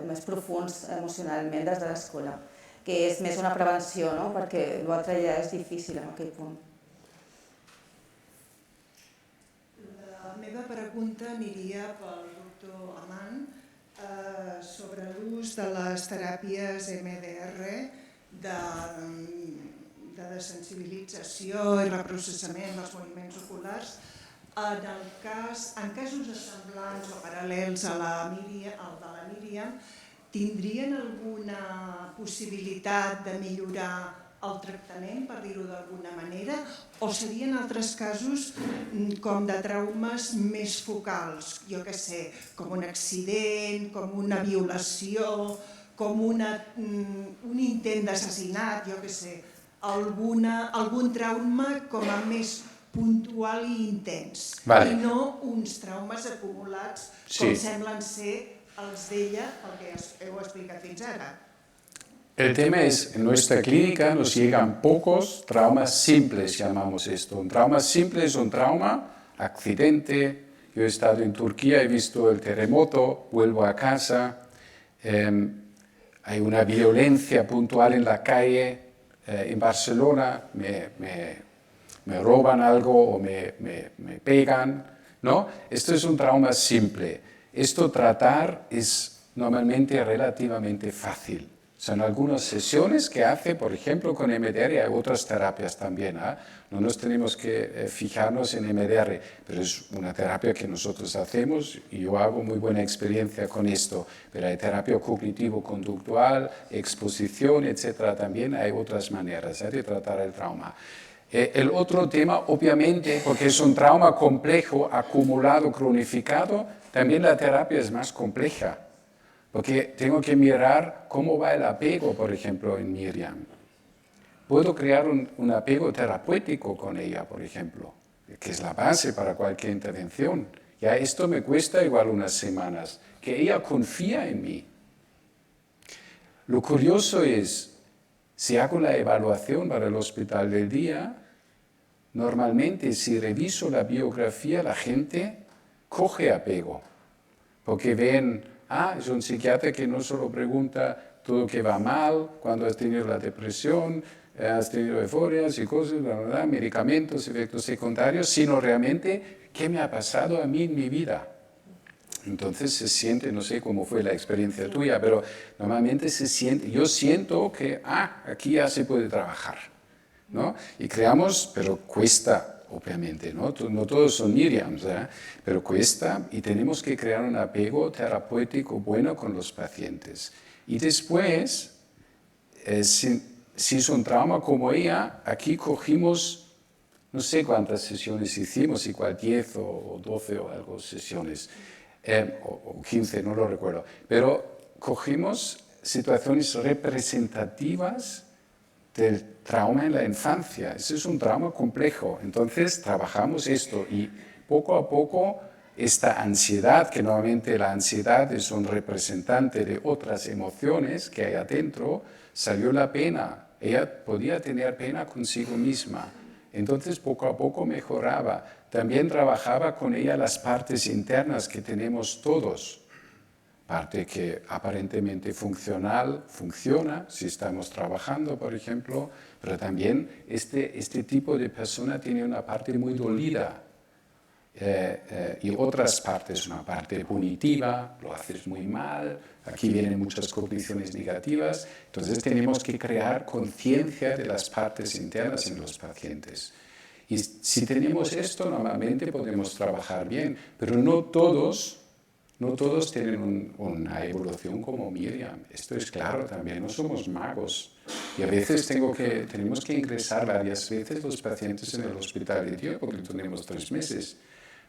més profuns emocionalment des de l'escola, que és més una prevenció, no? Perquè l'altre ja és difícil en aquell punt. La meva pregunta aniria pel doctor Aman sobre l'ús de les teràpies MDR de desensibilització i reprocessament dels moviments oculars en casos semblants o paral·lels al de la Míriam, tindrien alguna possibilitat de millorar el tractament, per dir-ho d'alguna manera, o serien altres casos com de traumes més focals, jo què sé, com un accident, com una violació, com un intent d'assassinat, jo què sé, algun trauma com a més puntual i intens, i no uns traumes acumulats com semblen ser els d'ella, el que heu explicat fins ara. El tema es, en nuestra clínica nos llegan pocos traumas simples, llamamos esto. Un trauma simple es un trauma, accidente. Yo he estado en Turquía, he visto el terremoto, vuelvo a casa, hay una violencia puntual en la calle, en Barcelona me roban algo o me pegan, ¿no? Esto es un trauma simple. Esto tratar es normalmente relativamente fácil. Son algunas sesiones que hace, por ejemplo, con MDR, hay otras terapias también, no nos tenemos que fijarnos en MDR, pero es una terapia que nosotros hacemos y yo hago muy buena experiencia con esto, pero hay terapia cognitivo-conductual, exposición, etcétera, también hay otras maneras de tratar el trauma. El otro tema, obviamente, porque es un trauma complejo, acumulado, cronificado, también la terapia es más compleja. Porque tengo que mirar cómo va el apego, por ejemplo, en Miriam. Puedo crear un apego terapéutico con ella, por ejemplo, que es la base para cualquier intervención. Ya esto me cuesta igual unas semanas, que ella confía en mí. Lo curioso es, si hago la evaluación para el hospital del día, normalmente si reviso la biografía, la gente coge apego, porque ven... es un psiquiatra que no solo pregunta todo lo que va mal, cuando has tenido la depresión, has tenido euforia, psicosis, medicamentos, efectos secundarios, sino realmente qué me ha pasado a mí en mi vida. Entonces se siente, no sé cómo fue la experiencia tuya, pero normalmente se siente, yo siento que aquí ya se puede trabajar, ¿no? Y creamos, pero cuesta. Obviamente, no todos son Miriams, pero cuesta y tenemos que crear un apego terapéutico bueno con los pacientes. Y después, si es un trauma como ella, aquí cogimos, no sé cuántas sesiones hicimos, igual 10 o 12 o algo sesiones, o 15, no lo recuerdo, pero cogimos situaciones representativas del trauma en la infancia. Ese es un trauma complejo. Entonces trabajamos esto y poco a poco esta ansiedad, que normalmente la ansiedad es un representante de otras emociones que hay adentro, salió la pena. Ella podía tener pena consigo misma. Entonces poco a poco mejoraba. También trabajaba con ella las partes internas que tenemos todos. Parte que aparentemente funciona si estamos trabajando, por ejemplo, pero también este tipo de persona tiene una parte muy dolida y otras partes, una parte punitiva, lo haces muy mal, aquí vienen muchas cogniciones negativas, entonces tenemos que crear conciencia de las partes internas en los pacientes. Y si tenemos esto, normalmente podemos trabajar bien, pero no todos tienen una evolución como Miriam. Esto es claro también, no somos magos. Y a veces tenemos que ingresar varias veces los pacientes en el hospital de Dios porque tenemos 3 meses.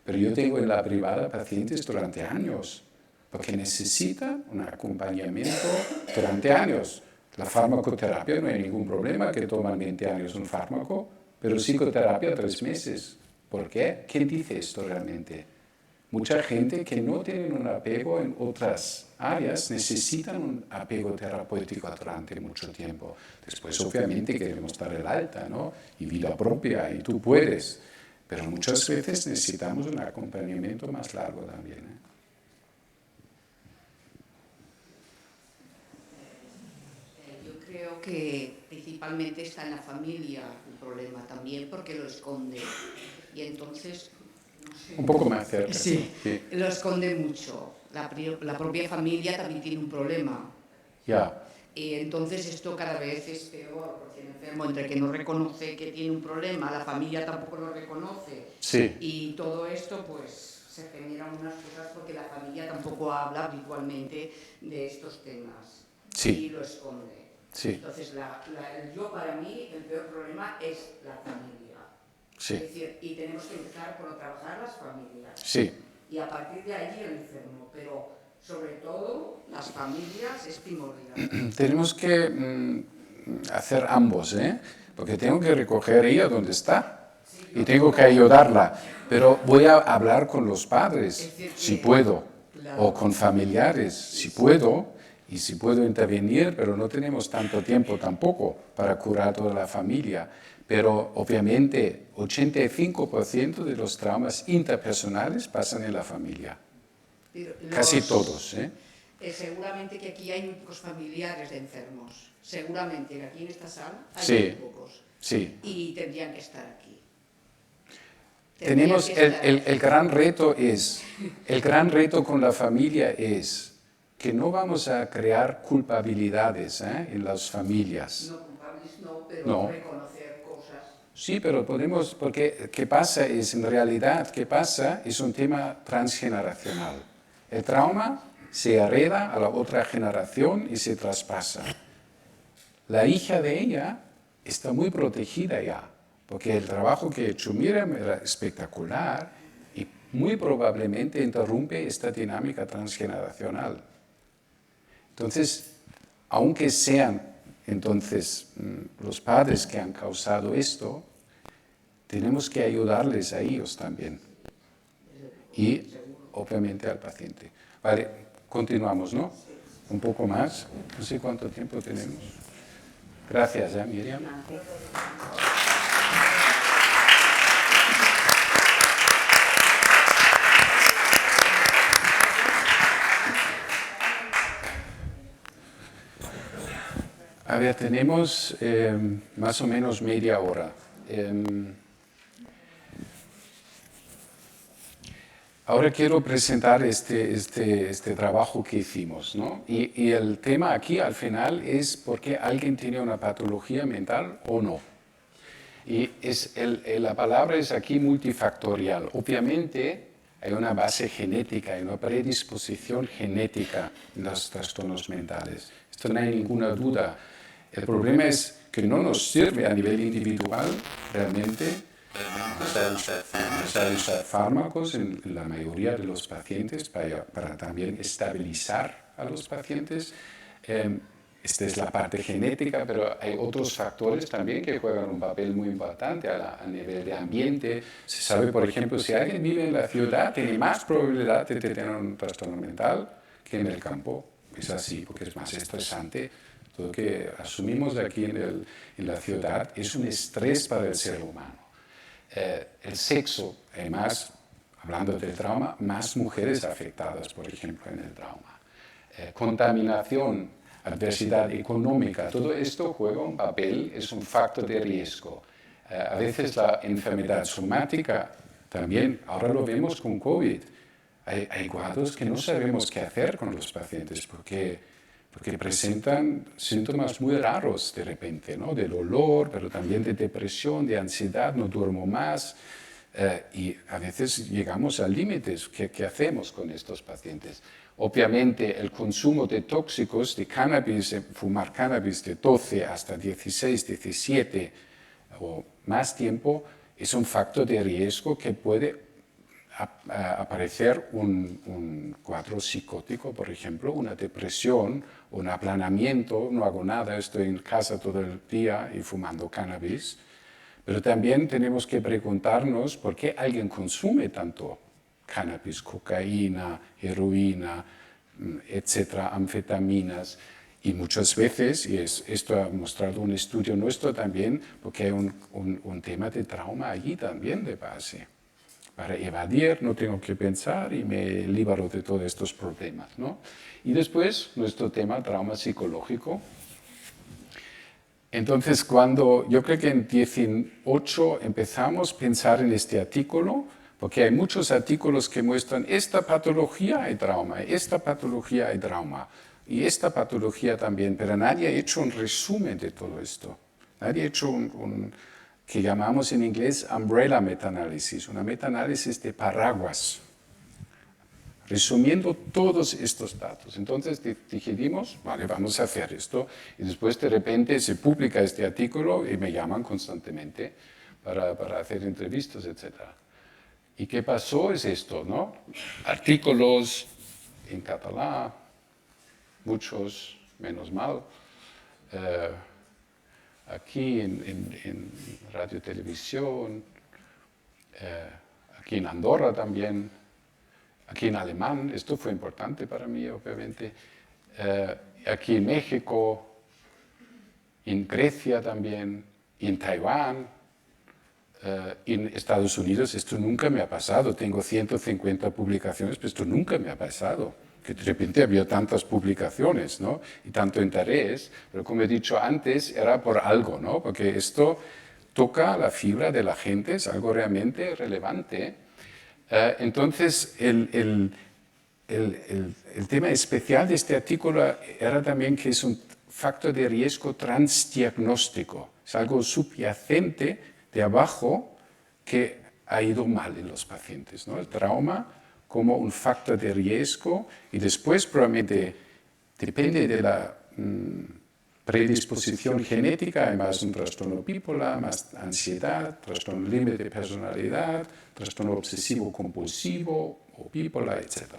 Pero yo tengo en la privada pacientes durante años, porque necesitan un acompañamiento durante años. La farmacoterapia no hay ningún problema, que toman 20 años un fármaco, pero psicoterapia 3 meses. ¿Por qué? ¿Quién dice esto realmente? Mucha gente que no tiene un apego en otras áreas necesitan un apego terapéutico durante mucho tiempo. Después, obviamente, queremos dar el alta, ¿no? Y vida propia, y tú puedes. Pero muchas veces necesitamos un acompañamiento más largo también, ¿eh? Yo creo que principalmente está en la familia el problema también, porque lo esconde. Y entonces... Un poco más cerca. Sí, lo esconde mucho. La propia familia también tiene un problema. Ya. Y entonces esto cada vez es peor, porque el enfermo, entre que no reconoce que tiene un problema, la familia tampoco lo reconoce. Sí. Y todo esto, pues, se generan unas cosas porque la familia tampoco habla habitualmente de estos temas. Sí. Y lo esconde. Sí. Entonces, para mí, el peor problema es la familia. Sí. Es decir, y tenemos que empezar por trabajar las familias. Sí. Y a partir de ahí el enfermo, pero sobre todo las familias es primordial. Tenemos que hacer ambos, ¿eh? Porque tengo que recoger ella donde está y tengo que ayudarla. Pero voy a hablar con los padres, si puedo, o con familiares, si puedo, y si puedo intervenir, pero no tenemos tanto tiempo tampoco para curar toda la familia. Pero obviamente 85% de los traumas interpersonales pasan en la familia. Casi todos, ¿eh? Seguramente que aquí hay muy pocos familiares de enfermos. Seguramente que aquí en esta sala hay Sí, muy pocos. sí. Y tendrían que estar aquí. Tenemos el gran reto con la familia es que no vamos a crear culpabilidades en las familias. No culpables, no, pero No. reconocer cosas. Sí, pero podemos, porque ¿qué pasa? En realidad, ¿qué pasa? Es un tema transgeneracional. El trauma se hereda a la otra generación y se traspasa. La hija de ella está muy protegida ya, porque el trabajo que ha hecho Miriam era espectacular y muy probablemente interrumpe esta dinámica transgeneracional. Entonces, aunque sean los padres que han causado esto, tenemos que ayudarles a ellos también. Y, obviamente, al paciente. Vale, continuamos, ¿no? Un poco más. No sé cuánto tiempo tenemos. Gracias, Miriam. A ver, tenemos más o menos media hora. Ahora quiero presentar este trabajo que hicimos, ¿no? Y el tema aquí al final es por qué alguien tiene una patología mental o no. Y la palabra es aquí multifactorial. Obviamente hay una base genética, hay una predisposición genética en los trastornos mentales. Esto no hay ninguna duda. El problema es que no nos sirve a nivel individual realmente usar fármacos en la mayoría de los pacientes para también estabilizar a los pacientes. esta es la parte genética, pero hay otros factores también que juegan un papel muy importante a nivel de ambiente. Se sabe, por ejemplo, si alguien vive en la ciudad, tiene más probabilidad de tener un trastorno mental que en el campo. Es así, porque es más estresante. Todo lo que asumimos aquí en la ciudad es un estrés para el ser humano. El sexo, además, hablando del trauma, más mujeres afectadas, por ejemplo, en el trauma. Contaminación, adversidad económica, todo esto juega un papel, es un factor de riesgo. A veces la enfermedad somática también, ahora lo vemos con COVID. Hay cuadros que no sabemos qué hacer con los pacientes porque presentan síntomas muy raros de repente, ¿no? De dolor, pero también de depresión, de ansiedad, no duermo más. Y a veces llegamos a límites. ¿Qué hacemos con estos pacientes? Obviamente el consumo de tóxicos, de cannabis, fumar cannabis de 12 hasta 16, 17 o más tiempo, es un factor de riesgo que puede aparecer un cuadro psicótico, por ejemplo, una depresión, un aplanamiento, no hago nada, estoy en casa todo el día y fumando cannabis. Pero también tenemos que preguntarnos por qué alguien consume tanto cannabis, cocaína, heroína, etcétera, anfetaminas. Y muchas veces, y esto ha mostrado un estudio nuestro también, porque hay un tema de trauma allí también de base. Para evadir no tengo que pensar y me libero de todos estos problemas, ¿no? Y después, nuestro tema, trauma psicológico. Entonces, yo creo que en 2018 empezamos a pensar en este artículo, porque hay muchos artículos que muestran esta patología hay trauma, esta patología hay trauma, y esta patología también, pero nadie ha hecho un resumen de todo esto. Nadie ha hecho que llamamos en inglés umbrella meta-análisis, una meta-análisis de paraguas, resumiendo todos estos datos. Entonces decidimos, vale, vamos a hacer esto, y después de repente se publica este artículo y me llaman constantemente para hacer entrevistas, etc. ¿Y qué pasó? Es esto, ¿no? Artículos en catalán, muchos, menos mal, aquí en radio televisión, aquí en Andorra también, aquí en alemán, esto fue importante para mí, obviamente, aquí en México, en Grecia también, en Taiwán, en Estados Unidos. Esto nunca me ha pasado, tengo 150 publicaciones, pero esto nunca me ha pasado, que de repente había tantas publicaciones, ¿no? Y tanto interés, pero como he dicho antes, era por algo, ¿no? Porque esto toca la fibra de la gente, es algo realmente relevante. Entonces, el tema especial de este artículo era también que es un factor de riesgo transdiagnóstico. Es algo subyacente de abajo que ha ido mal en los pacientes, ¿no? El trauma como un factor de riesgo y después probablemente depende de la predisposición genética, hay más un trastorno bipolar, más ansiedad, trastorno límite de personalidad, trastorno obsesivo compulsivo o bipolar, etc.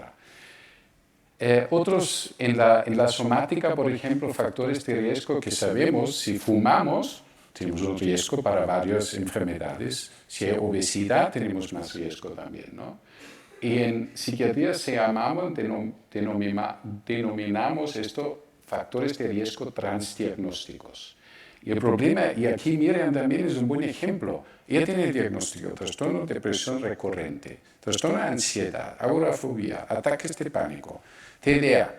Otros en la somática, por ejemplo, factores de riesgo que sabemos, si fumamos, tenemos un riesgo para varias enfermedades. Si hay obesidad, tenemos más riesgo también, ¿no? Y en psiquiatría denominamos esto factores de riesgo transdiagnósticos. Y el problema, y aquí Miriam también es un buen ejemplo, ella tiene el diagnóstico, trastorno de depresión recurrente, trastorno de ansiedad, agorafobia, ataques de pánico, TDAH,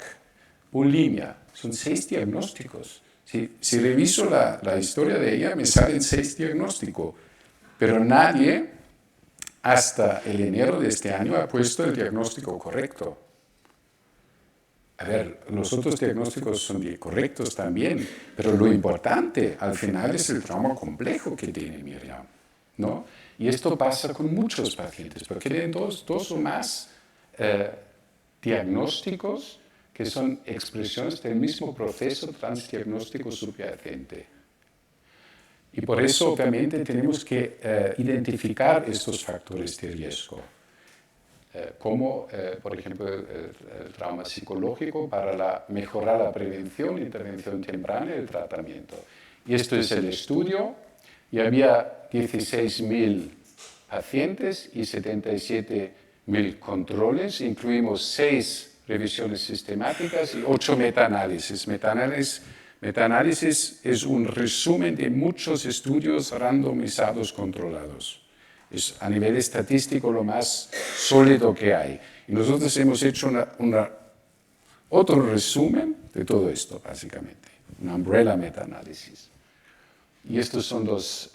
bulimia, son 6 diagnósticos. Si reviso la historia de ella, me salen 6 diagnósticos, pero nadie hasta el enero de este año ha puesto el diagnóstico correcto. A ver, los otros diagnósticos son correctos también, pero lo importante al final es el trauma complejo que tiene Miriam, ¿no? Y esto pasa con muchos pacientes, porque tienen dos o más diagnósticos que son expresiones del mismo proceso transdiagnóstico subyacente. Y por eso, obviamente, tenemos que identificar estos factores de riesgo. como, por ejemplo, el trauma psicológico para mejorar la prevención, intervención temprana y el tratamiento. Y esto es el estudio, y había 16.000 pacientes y 77.000 controles. Incluimos 6 revisiones sistemáticas y 8 metaanálisis. Metaanálisis es un resumen de muchos estudios randomizados controlados. Es a nivel estadístico lo más sólido que hay. Y nosotros hemos hecho otro resumen de todo esto, básicamente, un umbrella metaanálisis. Y estos son los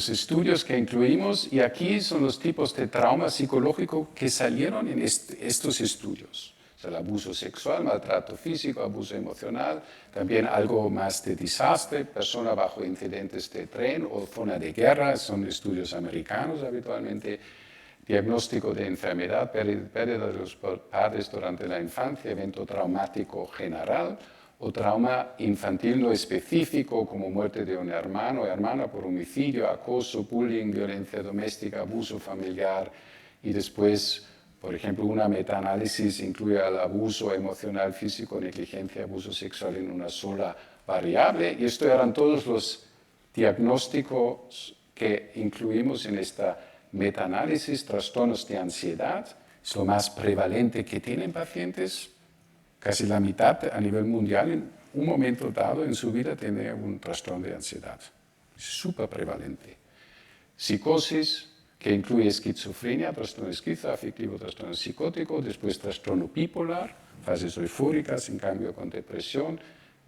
estudios que incluimos, y aquí son los tipos de trauma psicológico que salieron en estos estudios. O sea, el abuso sexual, maltrato físico, abuso emocional, también algo más de desastre, persona bajo incidentes de tren o zona de guerra, son estudios americanos habitualmente, diagnóstico de enfermedad, pérdida de los padres durante la infancia, evento traumático general, o trauma infantil no específico, como muerte de un hermano o hermana por homicidio, acoso, bullying, violencia doméstica, abuso familiar, y después, por ejemplo, una metaanálisis incluye el abuso emocional, físico, negligencia, abuso sexual en una sola variable, y estos eran todos los diagnósticos que incluimos en esta metaanálisis. Trastornos de ansiedad es lo más prevalente que tienen pacientes. Casi la mitad a nivel mundial en un momento dado en su vida tiene un trastorno de ansiedad. Es súper prevalente. Psicosis, que incluye esquizofrenia, trastorno esquizoafectivo, trastorno psicótico, después trastorno bipolar, fases eufóricas en cambio con depresión,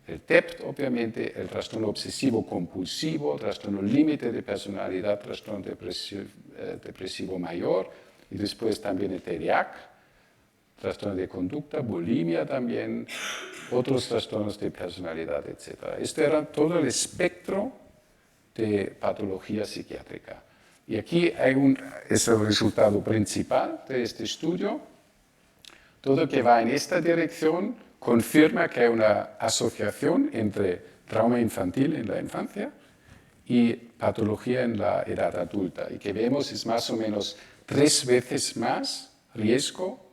el TEPT, obviamente, el trastorno obsesivo compulsivo, trastorno límite de personalidad, trastorno depresivo mayor, y después también el TDAH, trastorno de conducta, bulimia también, otros trastornos de personalidad, etc. Este era todo el espectro de patología psiquiátrica. Y aquí es el resultado principal de este estudio. Todo que va en esta dirección confirma que hay una asociación entre trauma infantil en la infancia y patología en la edad adulta. Y que vemos es más o menos 3 veces más riesgo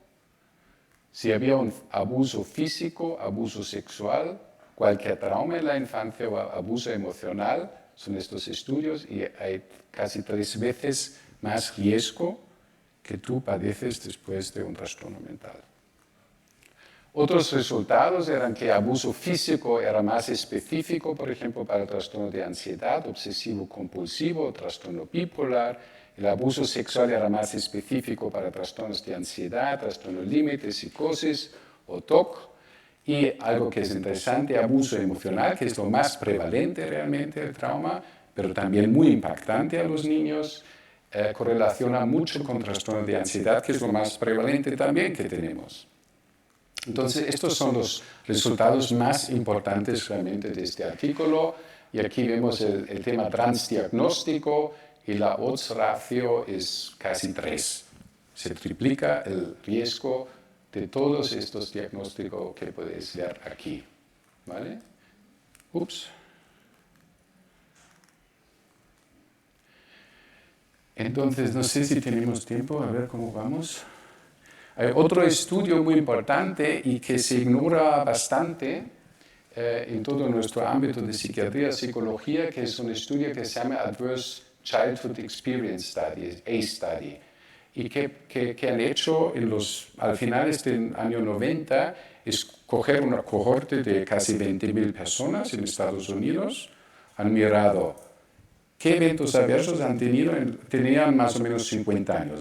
si había un abuso físico, abuso sexual, cualquier trauma en la infancia o abuso emocional, son estos estudios, y hay casi 3 veces más riesgo que tú padeces después de un trastorno mental. Otros resultados eran que abuso físico era más específico, por ejemplo, para el trastorno de ansiedad, obsesivo-compulsivo, trastorno bipolar. El abuso sexual era más específico para trastornos de ansiedad, trastorno límite, psicosis o TOC. Y algo que es interesante, abuso emocional, que es lo más prevalente realmente del trauma, pero también muy impactante a los niños, correlaciona mucho con trastorno de ansiedad, que es lo más prevalente también que tenemos. Entonces, estos son los resultados más importantes realmente de este artículo, y aquí vemos el tema transdiagnóstico, y la odds ratio es casi 3. Se triplica el riesgo de todos estos diagnósticos que podéis ver aquí. ¿Vale? Ups. Entonces, no sé si tenemos tiempo, a ver cómo vamos. Hay otro estudio muy importante y que se ignora bastante en todo nuestro ámbito de psiquiatría y psicología, que es un estudio que se llama Adverse Childhood Experience Study, A-Study, y que han hecho al finales del año 90 es coger una cohorte de casi 20.000 personas en Estados Unidos, han mirado qué eventos adversos han tenido, tenían más o menos 50 años,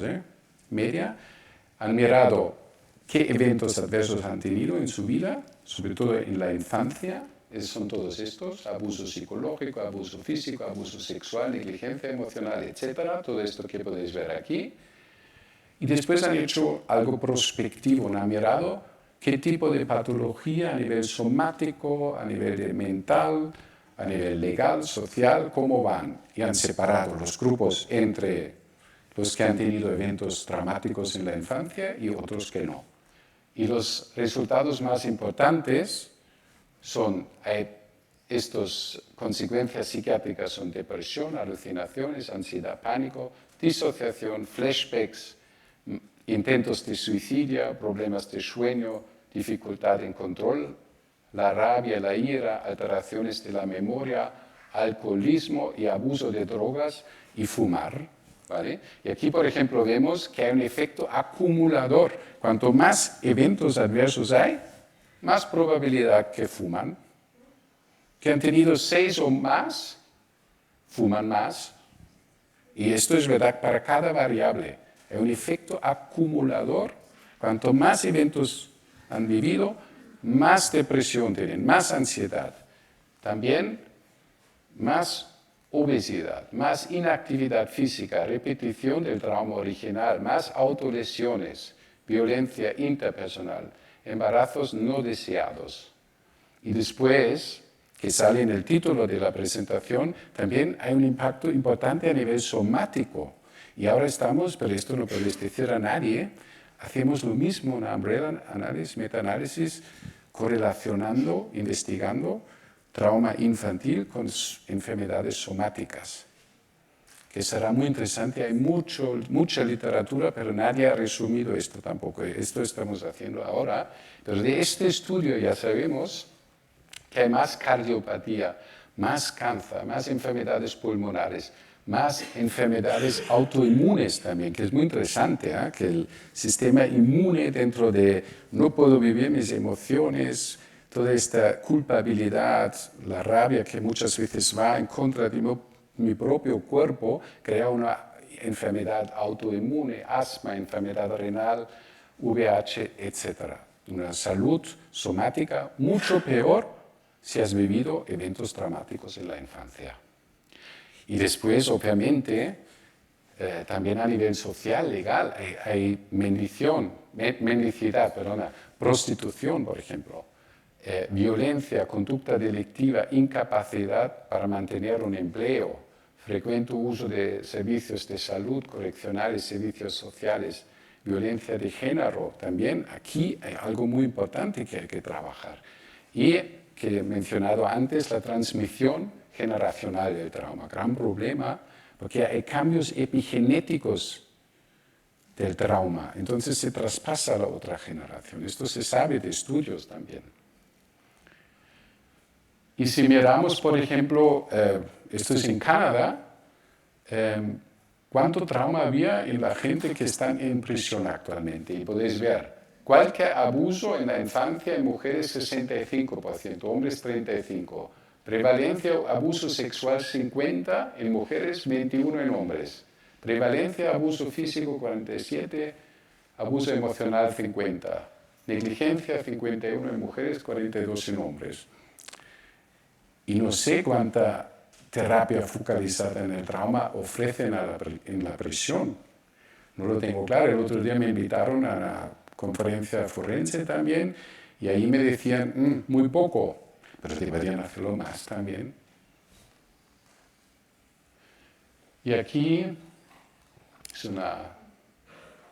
media, han mirado qué eventos adversos han tenido en su vida, sobre todo en la infancia. Son todos estos: abuso psicológico, abuso físico, abuso sexual, negligencia emocional, etc. Todo esto que podéis ver aquí. Y después han hecho algo prospectivo, han mirado qué tipo de patología a nivel somático, a nivel mental, a nivel legal, social, cómo van. Y han separado los grupos entre los que han tenido eventos traumáticos en la infancia y otros que no. Y los resultados más importantes son, hay Estas consecuencias psiquiátricas son depresión, alucinaciones, ansiedad, pánico, disociación, flashbacks, intentos de suicidio, problemas de sueño, dificultad en control, la rabia, la ira, alteraciones de la memoria, alcoholismo y abuso de drogas y fumar. ¿Vale? Y aquí, por ejemplo, vemos que hay un efecto acumulador. Cuanto más eventos adversos hay, más probabilidad que fuman. Que han tenido 6 o más, fuman más. Y esto es verdad para cada variable. Es un efecto acumulador. Cuanto más eventos han vivido, más depresión tienen, más ansiedad. También más obesidad, más inactividad física, repetición del trauma original, más autolesiones, violencia interpersonal, embarazos no deseados. Y después, que sale en el título de la presentación, también hay un impacto importante a nivel somático. Y ahora estamos, pero esto no podéis decir a nadie, hacemos lo mismo, una umbrella análisis, meta-análisis, correlacionando, investigando trauma infantil con enfermedades somáticas, que será muy interesante. Hay mucha literatura, pero nadie ha resumido esto tampoco. Esto estamos haciendo ahora, pero de este estudio ya sabemos que hay más cardiopatía, más cáncer, más enfermedades pulmonares, más enfermedades autoinmunes también, que es muy interesante, que el sistema inmune dentro de no puedo vivir mis emociones, toda esta culpabilidad, la rabia que muchas veces va en contra de mi propio cuerpo, crea una enfermedad autoinmune, asma, enfermedad renal, VIH, etc. Una salud somática mucho peor si has vivido eventos traumáticos en la infancia. Y después, obviamente, también a nivel social, legal, hay mendicidad, prostitución, por ejemplo. Violencia, conducta delictiva, incapacidad para mantener un empleo, frecuente uso de servicios de salud, correccionales, servicios sociales, violencia de género, también aquí hay algo muy importante que hay que trabajar. Y que he mencionado antes, la transmisión generacional del trauma, gran problema, porque hay cambios epigenéticos del trauma, entonces se traspasa a la otra generación. Esto se sabe de estudios también. Y si miramos, por ejemplo, esto es en Canadá, cuánto trauma había en la gente que está en prisión actualmente. Y podéis ver, cualquier abuso en la infancia en mujeres 65%, hombres 35%. Prevalencia abuso sexual 50%, en mujeres 21% en hombres. Prevalencia abuso físico 47%, abuso emocional 50%. Negligencia 51% en mujeres, 42% en hombres. Y no sé cuánta terapia focalizada en el trauma ofrecen en la prisión. No lo tengo claro. El otro día me invitaron a una conferencia forense también y ahí me decían, muy poco, pero deberían hacerlo más también. Y aquí es una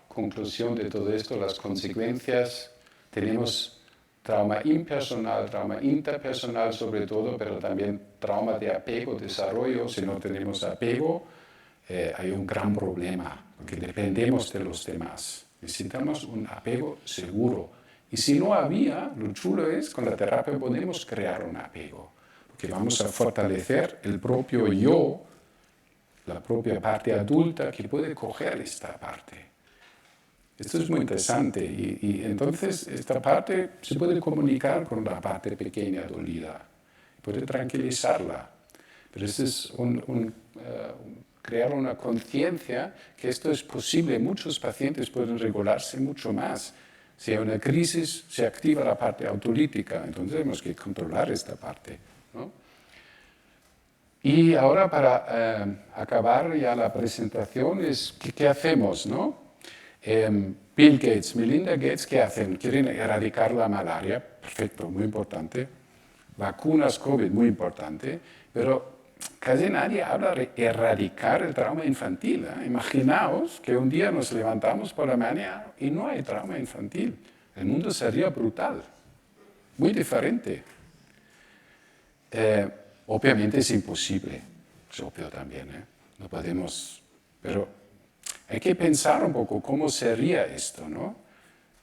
conclusión de todo esto, las consecuencias. Tenemos trauma impersonal, trauma interpersonal sobre todo, pero también trauma de apego, desarrollo. Si no tenemos apego, hay un gran problema, porque dependemos de los demás. Necesitamos un apego seguro. Y si no había, lo chulo es, con la terapia podemos crear un apego, porque vamos a fortalecer el propio yo, la propia parte adulta que puede coger esta parte. Esto es muy interesante y entonces esta parte se puede comunicar con la parte pequeña dolida, puede tranquilizarla, pero esto es crear una conciencia que esto es posible. Muchos pacientes pueden regularse mucho más. Si hay una crisis, se activa la parte autolítica, entonces tenemos que controlar esta parte, ¿no? Y ahora para acabar ya la presentación, ¿qué hacemos, no? Bill Gates, Melinda Gates, ¿qué hacen? Quieren erradicar la malaria, perfecto, muy importante. Vacunas COVID, muy importante, pero casi nadie habla de erradicar el trauma infantil. Imaginaos que un día nos levantamos por la mañana y no hay trauma infantil. El mundo sería brutal, muy diferente. Obviamente es imposible, es obvio también, no podemos, pero hay que pensar un poco cómo sería esto, ¿no?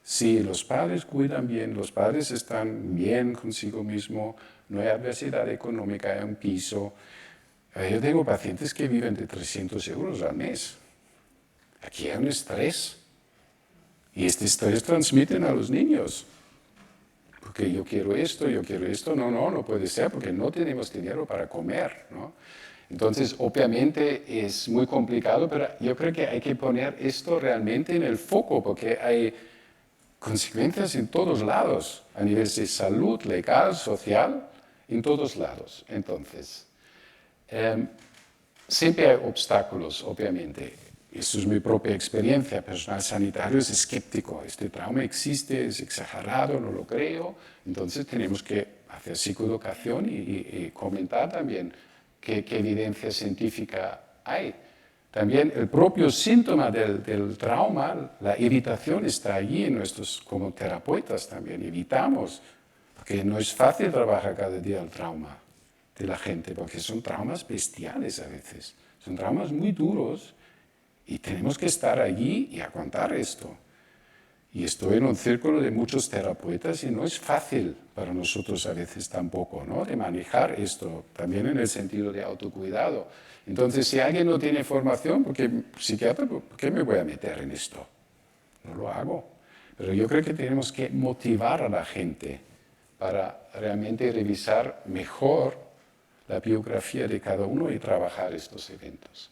Si los padres cuidan bien, los padres están bien consigo mismo, no hay adversidad económica, hay un piso. Yo tengo pacientes que viven de 300 euros al mes. Aquí hay un estrés. Y este estrés transmiten a los niños. Porque yo quiero esto, no puede ser porque no tenemos dinero para comer, ¿no? Entonces, obviamente es muy complicado, pero yo creo que hay que poner esto realmente en el foco porque hay consecuencias en todos lados, a nivel de salud, legal, social, en todos lados. Entonces, siempre hay obstáculos, obviamente. Esto es mi propia experiencia. Personal sanitario es escéptico. Este trauma existe, es exagerado, no lo creo. Entonces tenemos que hacer psicoeducación y comentar también qué evidencia científica hay. También el propio síntoma del trauma, la evitación está allí en nosotros como terapeutas también. Evitamos, porque no es fácil trabajar cada día el trauma de la gente, porque son traumas bestiales a veces. Son traumas muy duros. Y tenemos que estar allí y aguantar esto. Y estoy en un círculo de muchos terapeutas y no es fácil para nosotros a veces tampoco, ¿no? De manejar esto, también en el sentido de autocuidado. Entonces, si alguien no tiene formación, porque psiquiatra, ¿por qué me voy a meter en esto? No lo hago. Pero yo creo que tenemos que motivar a la gente para realmente revisar mejor la biografía de cada uno y trabajar estos eventos.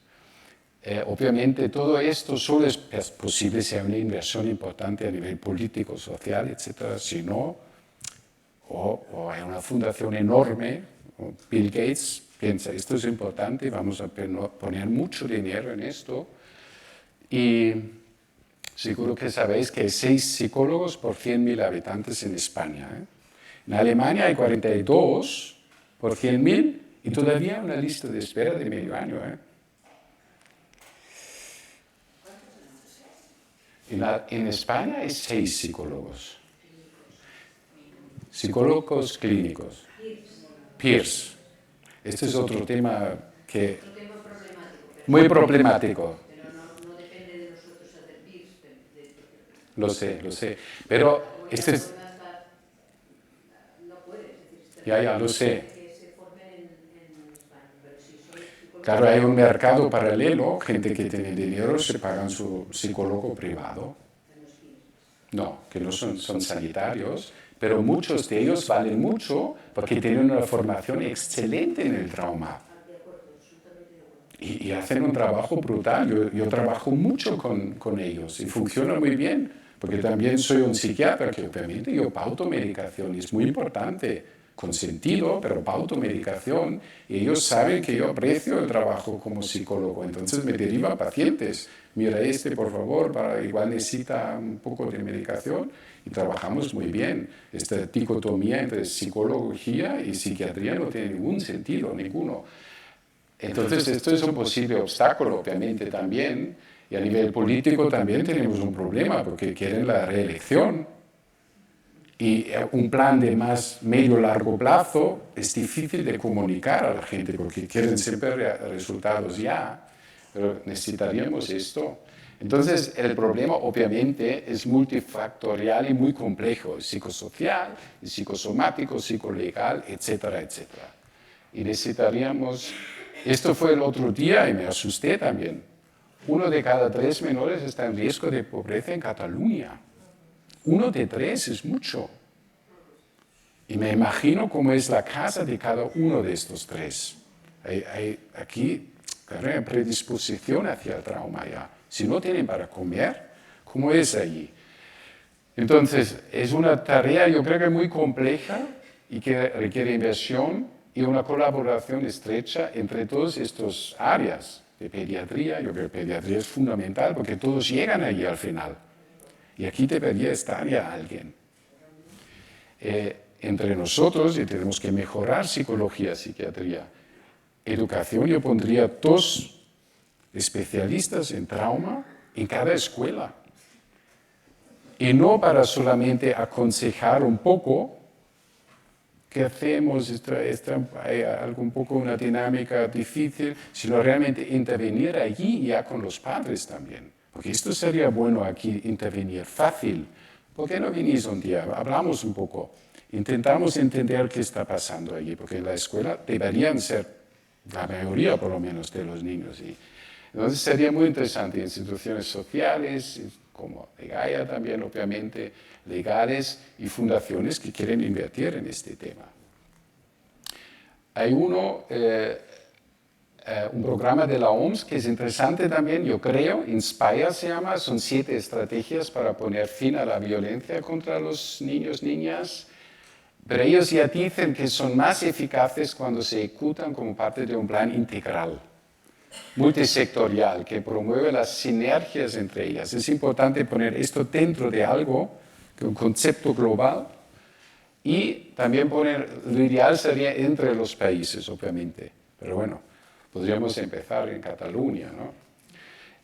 Obviamente todo esto solo es posible si hay una inversión importante a nivel político, social, etc. Si no, o hay una fundación enorme, o Bill Gates piensa, esto es importante, vamos a poner mucho dinero en esto. Y seguro que sabéis que hay 6 psicólogos por 100.000 habitantes en España. En Alemania hay 42 por 100.000 y todavía una lista de espera de medio año. En España hay 6 psicólogos. Psicólogos clínicos. Peers. Este es otro tema que... Muy problemático. Pero no depende de nosotros hacer peers. Lo sé. Pero este es... No puedes decir... Ya, lo sé. Que se formen en España. Pero si sois psicólogos... Claro, hay un mercado paralelo, gente que tiene dinero se pagan su psicólogo privado. No, que no son sanitarios, pero muchos de ellos valen mucho porque tienen una formación excelente en el trauma. Y hacen un trabajo brutal. Yo trabajo mucho con ellos y funciona muy bien, porque también soy un psiquiatra que obviamente yo pauto medicación y es muy importante. Con sentido, pero pauto medicación, y ellos saben que yo aprecio el trabajo como psicólogo, entonces me deriva a pacientes. Mira, por favor, igual necesita un poco de medicación, y trabajamos muy bien. Esta dicotomía entre psicología y psiquiatría no tiene ningún sentido, ninguno. Entonces, esto es un posible obstáculo, obviamente, también, y a nivel político también tenemos un problema, porque quieren la reelección. Y un plan de más medio-largo plazo es difícil de comunicar a la gente porque quieren siempre resultados ya, pero necesitaríamos esto. Entonces, el problema obviamente es multifactorial y muy complejo, es psicosocial, es psicosomático, psicolegal, etcétera, etcétera. Y necesitaríamos, esto fue el otro día y me asusté también, 1 de cada 3 menores está en riesgo de pobreza en Cataluña. 1 de 3 es mucho. Y me imagino cómo es la casa de cada uno de estos 3. Hay aquí una predisposición hacia el trauma ya. Si no tienen para comer, ¿cómo es allí? Entonces, es una tarea yo creo que muy compleja y que requiere inversión y una colaboración estrecha entre todas estas áreas de pediatría. Yo creo que pediatría es fundamental porque todos llegan allí al final. Y aquí debería estar ya alguien. Entre nosotros, y tenemos que mejorar psicología, psiquiatría, educación, yo pondría 2 especialistas en trauma en cada escuela. Y no para solamente aconsejar un poco, ¿qué hacemos? Hay algo un poco una dinámica difícil, sino realmente intervenir allí ya con los padres también. Porque esto sería bueno aquí, intervenir fácil. ¿Por qué no venís un día? Hablamos un poco. Intentamos entender qué está pasando allí, porque en la escuela deberían ser la mayoría, por lo menos, de los niños. Y entonces sería muy interesante, instituciones sociales, como Gaia también, obviamente, legales y fundaciones que quieren invertir en este tema. Hay un programa de la OMS que es interesante también, yo creo, Inspire se llama, son 7 estrategias para poner fin a la violencia contra los niños, niñas, pero ellos ya dicen que son más eficaces cuando se ejecutan como parte de un plan integral, multisectorial, que promueve las sinergias entre ellas. Es importante poner esto dentro de algo, un concepto global, y también poner, lo ideal sería entre los países, obviamente, pero bueno, podríamos empezar en Cataluña, ¿no?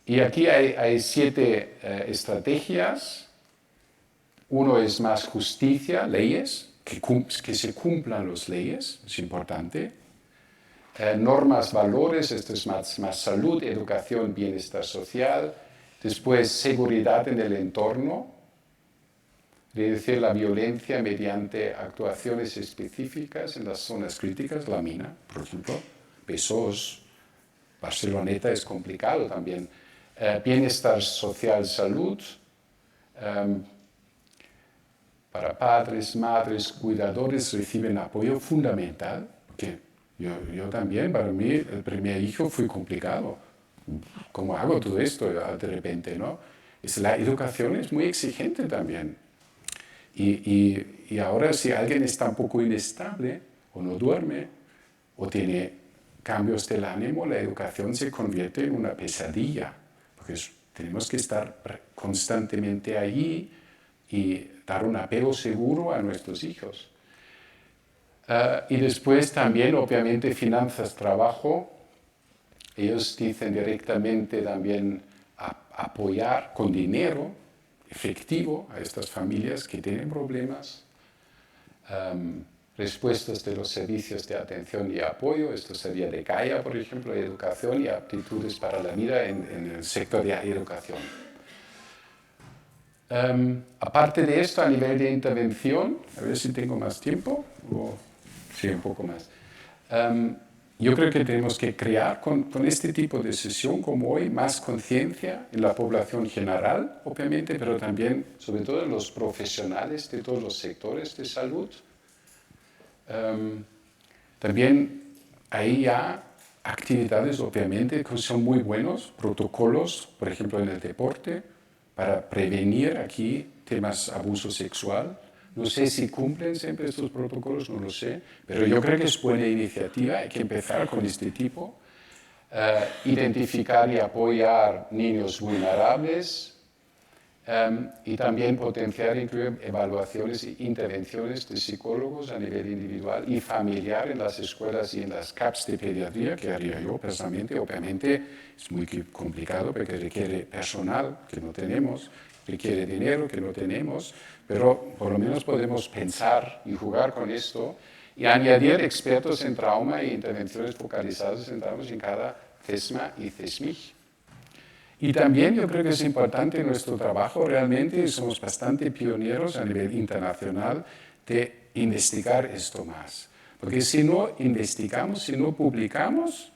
Y aquí hay 7 estrategias. Uno es más justicia, leyes, que se cumplan las leyes, es importante. Normas, valores, esto es más salud, educación, bienestar social. Después, seguridad en el entorno, reducir la violencia mediante actuaciones específicas en las zonas críticas, la mina, por ejemplo, Besós, Barceloneta es complicado también. Bienestar social, salud, para padres, madres, cuidadores reciben apoyo fundamental, porque yo también, para mí, el primer hijo fue complicado. ¿Cómo hago todo esto de repente, no? La educación es muy exigente también. Y ahora si alguien está un poco inestable, o no duerme, o tiene cambios del ánimo, la educación se convierte en una pesadilla, porque tenemos que estar constantemente allí y dar un apego seguro a nuestros hijos. Y después también, obviamente, finanzas, trabajo. Ellos dicen directamente también apoyar con dinero efectivo a estas familias que tienen problemas. Respuestas de los servicios de atención y apoyo, esto sería de Gaia, por ejemplo, educación y aptitudes para la vida en el sector de educación. Aparte de esto, a nivel de intervención, a ver si tengo más tiempo, sí, un poco más. Yo creo que tenemos que crear con este tipo de sesión como hoy más conciencia en la población general, obviamente, pero también, sobre todo, en los profesionales de todos los sectores de salud. También hay ya actividades, obviamente, que son muy buenos, protocolos, por ejemplo, en el deporte, para prevenir aquí temas de abuso sexual. No sé si cumplen siempre estos protocolos, no lo sé, pero yo creo que es buena iniciativa, hay que empezar con este tipo. Identificar y apoyar niños vulnerables y también potenciar e incluir evaluaciones e intervenciones de psicólogos a nivel individual y familiar en las escuelas y en las CAPs de pediatría, que haría yo personalmente. Obviamente es muy complicado porque requiere personal que no tenemos, requiere dinero que no tenemos, pero por lo menos podemos pensar y jugar con esto y añadir expertos en trauma e intervenciones focalizadas en traumas en cada CESMA y CESMIG. Y también yo creo que es importante nuestro trabajo realmente, somos bastante pioneros a nivel internacional de investigar esto más. Porque si no investigamos, si no publicamos,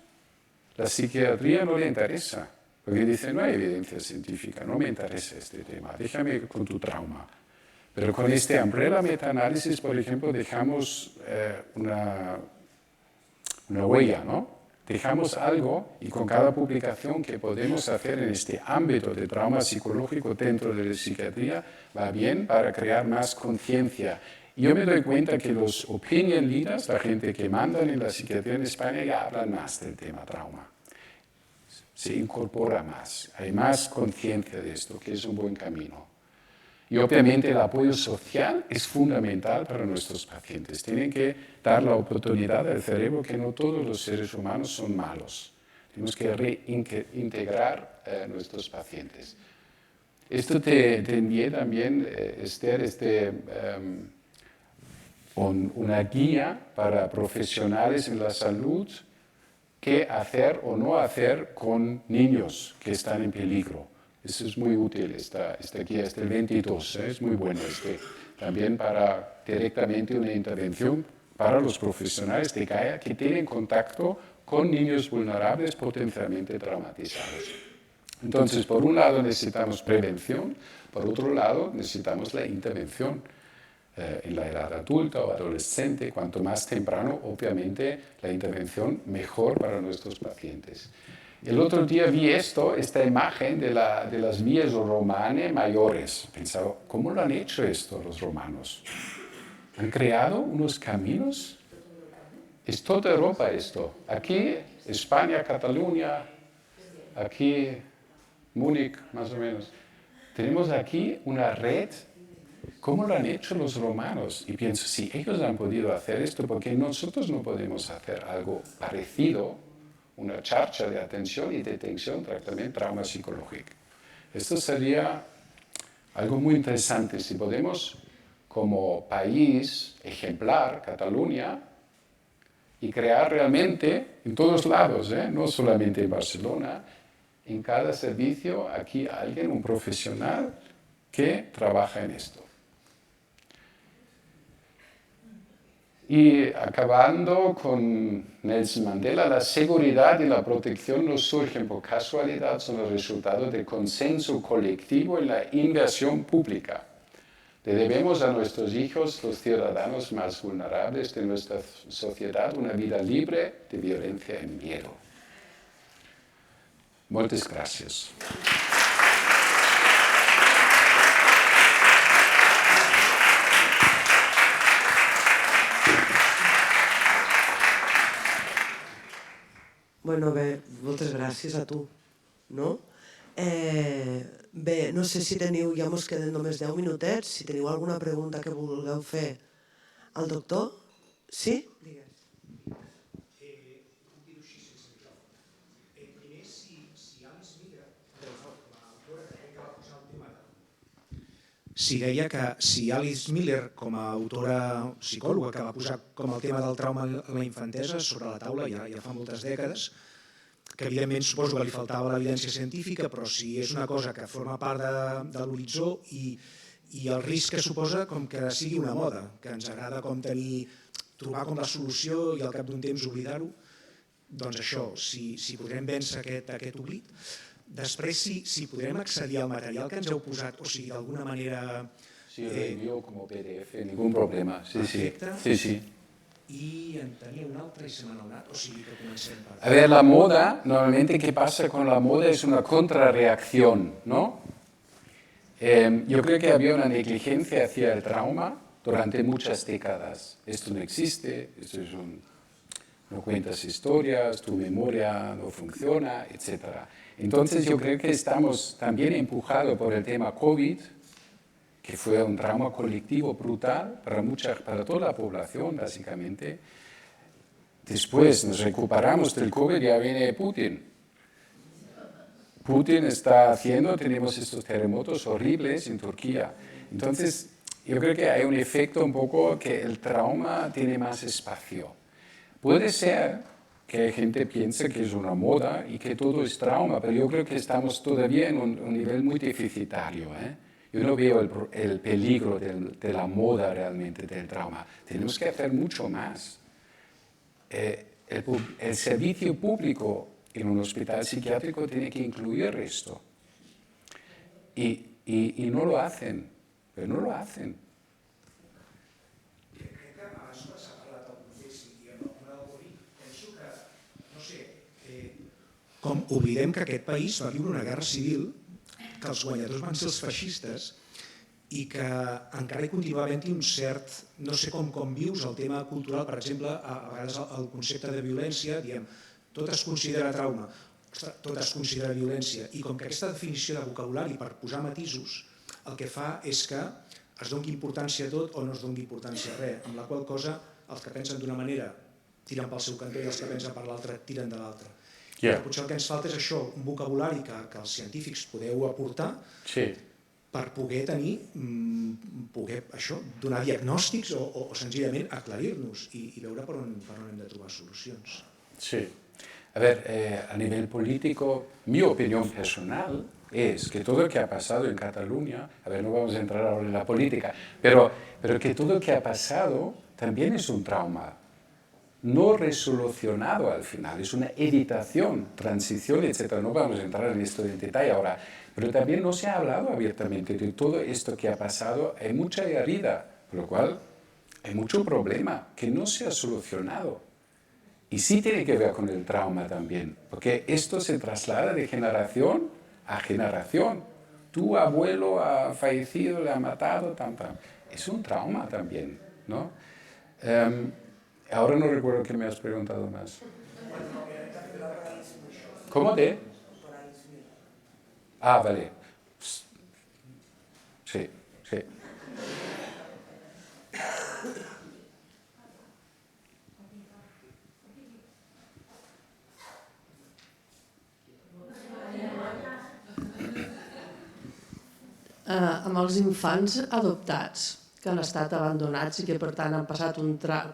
la psiquiatría no le interesa. Porque dice, no hay evidencia científica, no me interesa este tema, déjame con tu trauma. Pero con este umbrella metaanálisis, por ejemplo, dejamos una huella, ¿no? Dejamos algo y con cada publicación que podemos hacer en este ámbito de trauma psicológico dentro de la psiquiatría va bien para crear más conciencia. Yo me doy cuenta que los opinion leaders, la gente que mandan en la psiquiatría en España, ya hablan más del tema trauma. Se incorpora más, hay más conciencia de esto, que es un buen camino. Y obviamente el apoyo social es fundamental para nuestros pacientes. Tienen que dar la oportunidad al cerebro que no todos los seres humanos son malos. Tenemos que reintegrar a nuestros pacientes. Esto te envié también, Esther, una guía para profesionales en la salud qué hacer o no hacer con niños que están en peligro. Eso es muy útil, esta guía, el 22, es muy bueno. También para directamente una intervención para los profesionales de CAIA que tienen contacto con niños vulnerables potencialmente traumatizados. Entonces, por un lado necesitamos prevención, por otro lado necesitamos la intervención en la edad adulta o adolescente. Cuanto más temprano, obviamente, la intervención mejor para nuestros pacientes. El otro día vi esta imagen de las vías romanas mayores. Pensaba, ¿cómo lo han hecho esto los romanos? Han creado unos caminos. Es toda Europa esto. Aquí, España, Cataluña, aquí, Múnich, más o menos. Tenemos aquí una red. ¿Cómo lo han hecho los romanos? Y pienso, si ellos han podido hacer esto, ¿por qué nosotros no podemos hacer algo parecido? Una charcha de atención y detención, tratamiento, trauma psicológico. Esto sería algo muy interesante. Si podemos, como país ejemplar, Cataluña, y crear realmente en todos lados, no solamente en Barcelona, en cada servicio, aquí alguien, un profesional, que trabaja en esto. Y acabando con Nelson Mandela, la seguridad y la protección no surgen por casualidad, son el resultado del consenso colectivo en la inversión pública. Le debemos a nuestros hijos, los ciudadanos más vulnerables de nuestra sociedad, una vida libre de violencia y miedo. Muchas gracias. Bueno, bé, moltes gràcies a tu, no? Bé, no sé si teniu, ja mos queden només 10 minutets, si teniu alguna pregunta que vulgueu fer al doctor. Sí? Digues. Primer, si Alice Miller, l'autora que va posar el tema si deia que si Alice Miller, com a autora psicòloga que va posar com el tema del trauma en la infantesa sobre la taula ja fa moltes dècades, que evidentment suposo que li faltava l'evidència científica, però si és una cosa que forma part de l'horitzó i el risc que suposa com que sigui una moda, que ens agrada com trobar com la solució i al cap d'un temps oblidar-ho, doncs això, si podrem vèncer aquest oblit. Després, si podrem accedir al material que ens heu posat, o sigui, d'alguna manera... Sí, lo envío como PDF, ningún problema. Perfecte. Sí. I en tenia un altre i se m'ha anat, o sigui que comencem per... A ver, la moda, normalmente, ¿qué pasa con la moda? Es una contrarreacción, ¿no? Yo creo que había una negligencia hacia el trauma durante muchas décadas. Esto no existe, no cuentas historias, tu memoria no funciona, etc. Entonces yo creo que estamos también empujados por el tema COVID, que fue un trauma colectivo brutal para toda la población, básicamente. Después nos recuperamos del COVID y ya viene Putin. Putin está tenemos estos terremotos horribles en Turquía. Entonces, yo creo que hay un efecto un poco que el trauma tiene más espacio. Puede ser que hay gente que piense que es una moda y que todo es trauma, pero yo creo que estamos todavía en un nivel muy deficitario. Yo no veo el peligro de la moda realmente del trauma. Tenemos que hacer mucho más. El servicio público en un hospital psiquiátrico tiene que incluir esto. Y no lo hacen, pero no lo hacen. Com oblidem que aquest país va viure una guerra civil, que els guanyadors van ser els feixistes i que encara hi continua havent-hi un cert, no sé com vius el tema cultural, per exemple, a vegades el concepte de violència, diem, tot es considera trauma, tot es considera violència, i com que aquesta definició de vocabulari per posar matisos el que fa és que es doni importància a tot o no es doni importància a res, amb la qual cosa els que pensen d'una manera tiren pel seu cantó i els que pensen per l'altra tiren de l'altra. Potser el que ens falta és això, un vocabulari que els científics podeu aportar, per poder tenir, això, donar diagnòstics o senzillament aclarir-nos i veure per on hem de trobar solucions. Sí. A ver, a nivel político, mi opinión personal es que todo lo que ha pasado en Cataluña, a ver, no vamos a entrar ahora en la política, pero que todo lo que ha pasado también es un trauma no resolucionado al final, es una editación, transición, etc. No vamos a entrar en esto en detalle ahora, pero también no se ha hablado abiertamente de todo esto que ha pasado, hay mucha herida, por lo cual hay mucho problema que no se ha solucionado. Y sí tiene que ver con el trauma también, porque esto se traslada de generación a generación. Tu abuelo ha fallecido, le ha matado, es un trauma también, ¿no? Ahora no recuerdo qué me has preguntado más. ¿Cómo de? Ah, vale. Sí, sí. Amb els infants adoptats que han estat abandonats i que per tant han passat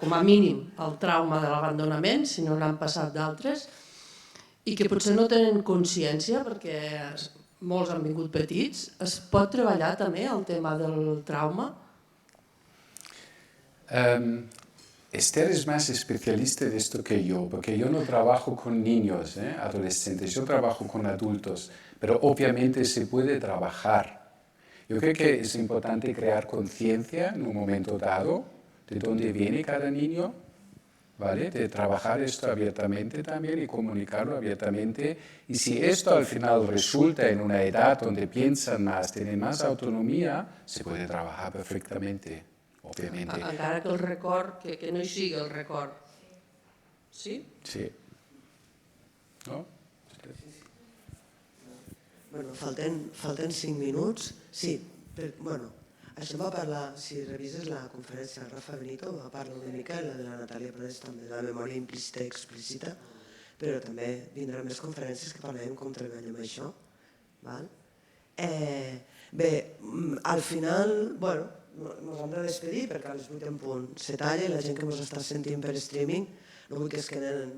com a mínim el trauma de l'abandonament, si no n'han passat d'altres, i que potser no tenen consciència perquè molts han vingut petits, es pot treballar també el tema del trauma? Esther es más especialista de esto que yo, porque yo no trabajo con niños, adolescentes, yo trabajo con adultos, pero obviamente se puede trabajar. Yo creo que es importante crear conciencia en un momento dado de dónde viene cada niño, ¿vale? De trabajar esto abiertamente también y comunicarlo abiertamente. Y si esto al final resulta en una edad donde piensan más, tienen más autonomía, se puede trabajar perfectamente, obviamente. Encara que el record, que no hi sigui el record. Sí? Sí. ¿No? Bueno, falten 5 minuts. Sí, bueno, això va parlar, si revises la conferència del Rafa Benito, va parlar una mica, la de la Natàlia Prades també, de la memòria implícita i explícita, però també vindran més conferències que parlem com treballem això. Bé, al final, bueno, ens hem de despedir perquè a les 8 en punt se talla i la gent que ens està sentint per streaming no vull que es queden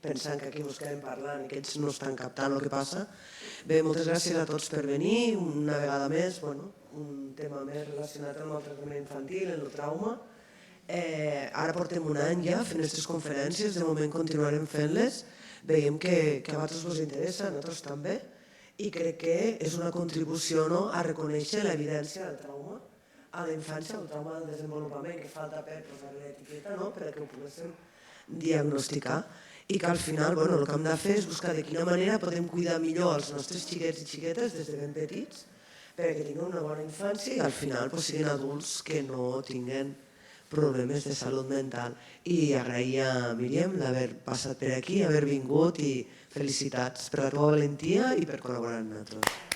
pensant que aquí ens quedem parlant i que ells no estan captant el que passa. Bé, moltes gràcies a tots per venir, una vegada més, un tema més relacionat amb el tractament infantil, amb el trauma. Ara portem un any ja fent aquestes conferències, de moment continuarem fent-les, veiem que a vosaltres us interessa, a nosaltres també, i crec que és una contribució a reconèixer l'evidència del trauma a la infància, el trauma del desenvolupament, que falta per posar l'etiqueta, perquè ho poguéssim diagnosticar, i que al final el que hem de fer és buscar de quina manera podem cuidar millor els nostres xiquets i xiquetes des de ben petits perquè tinguin una bona infància i al final siguin adults que no tinguen problemes de salut mental. I agrair a Míriam d'haver passat per aquí, haver vingut i felicitats per la teva valentia i per col·laborar amb nosaltres.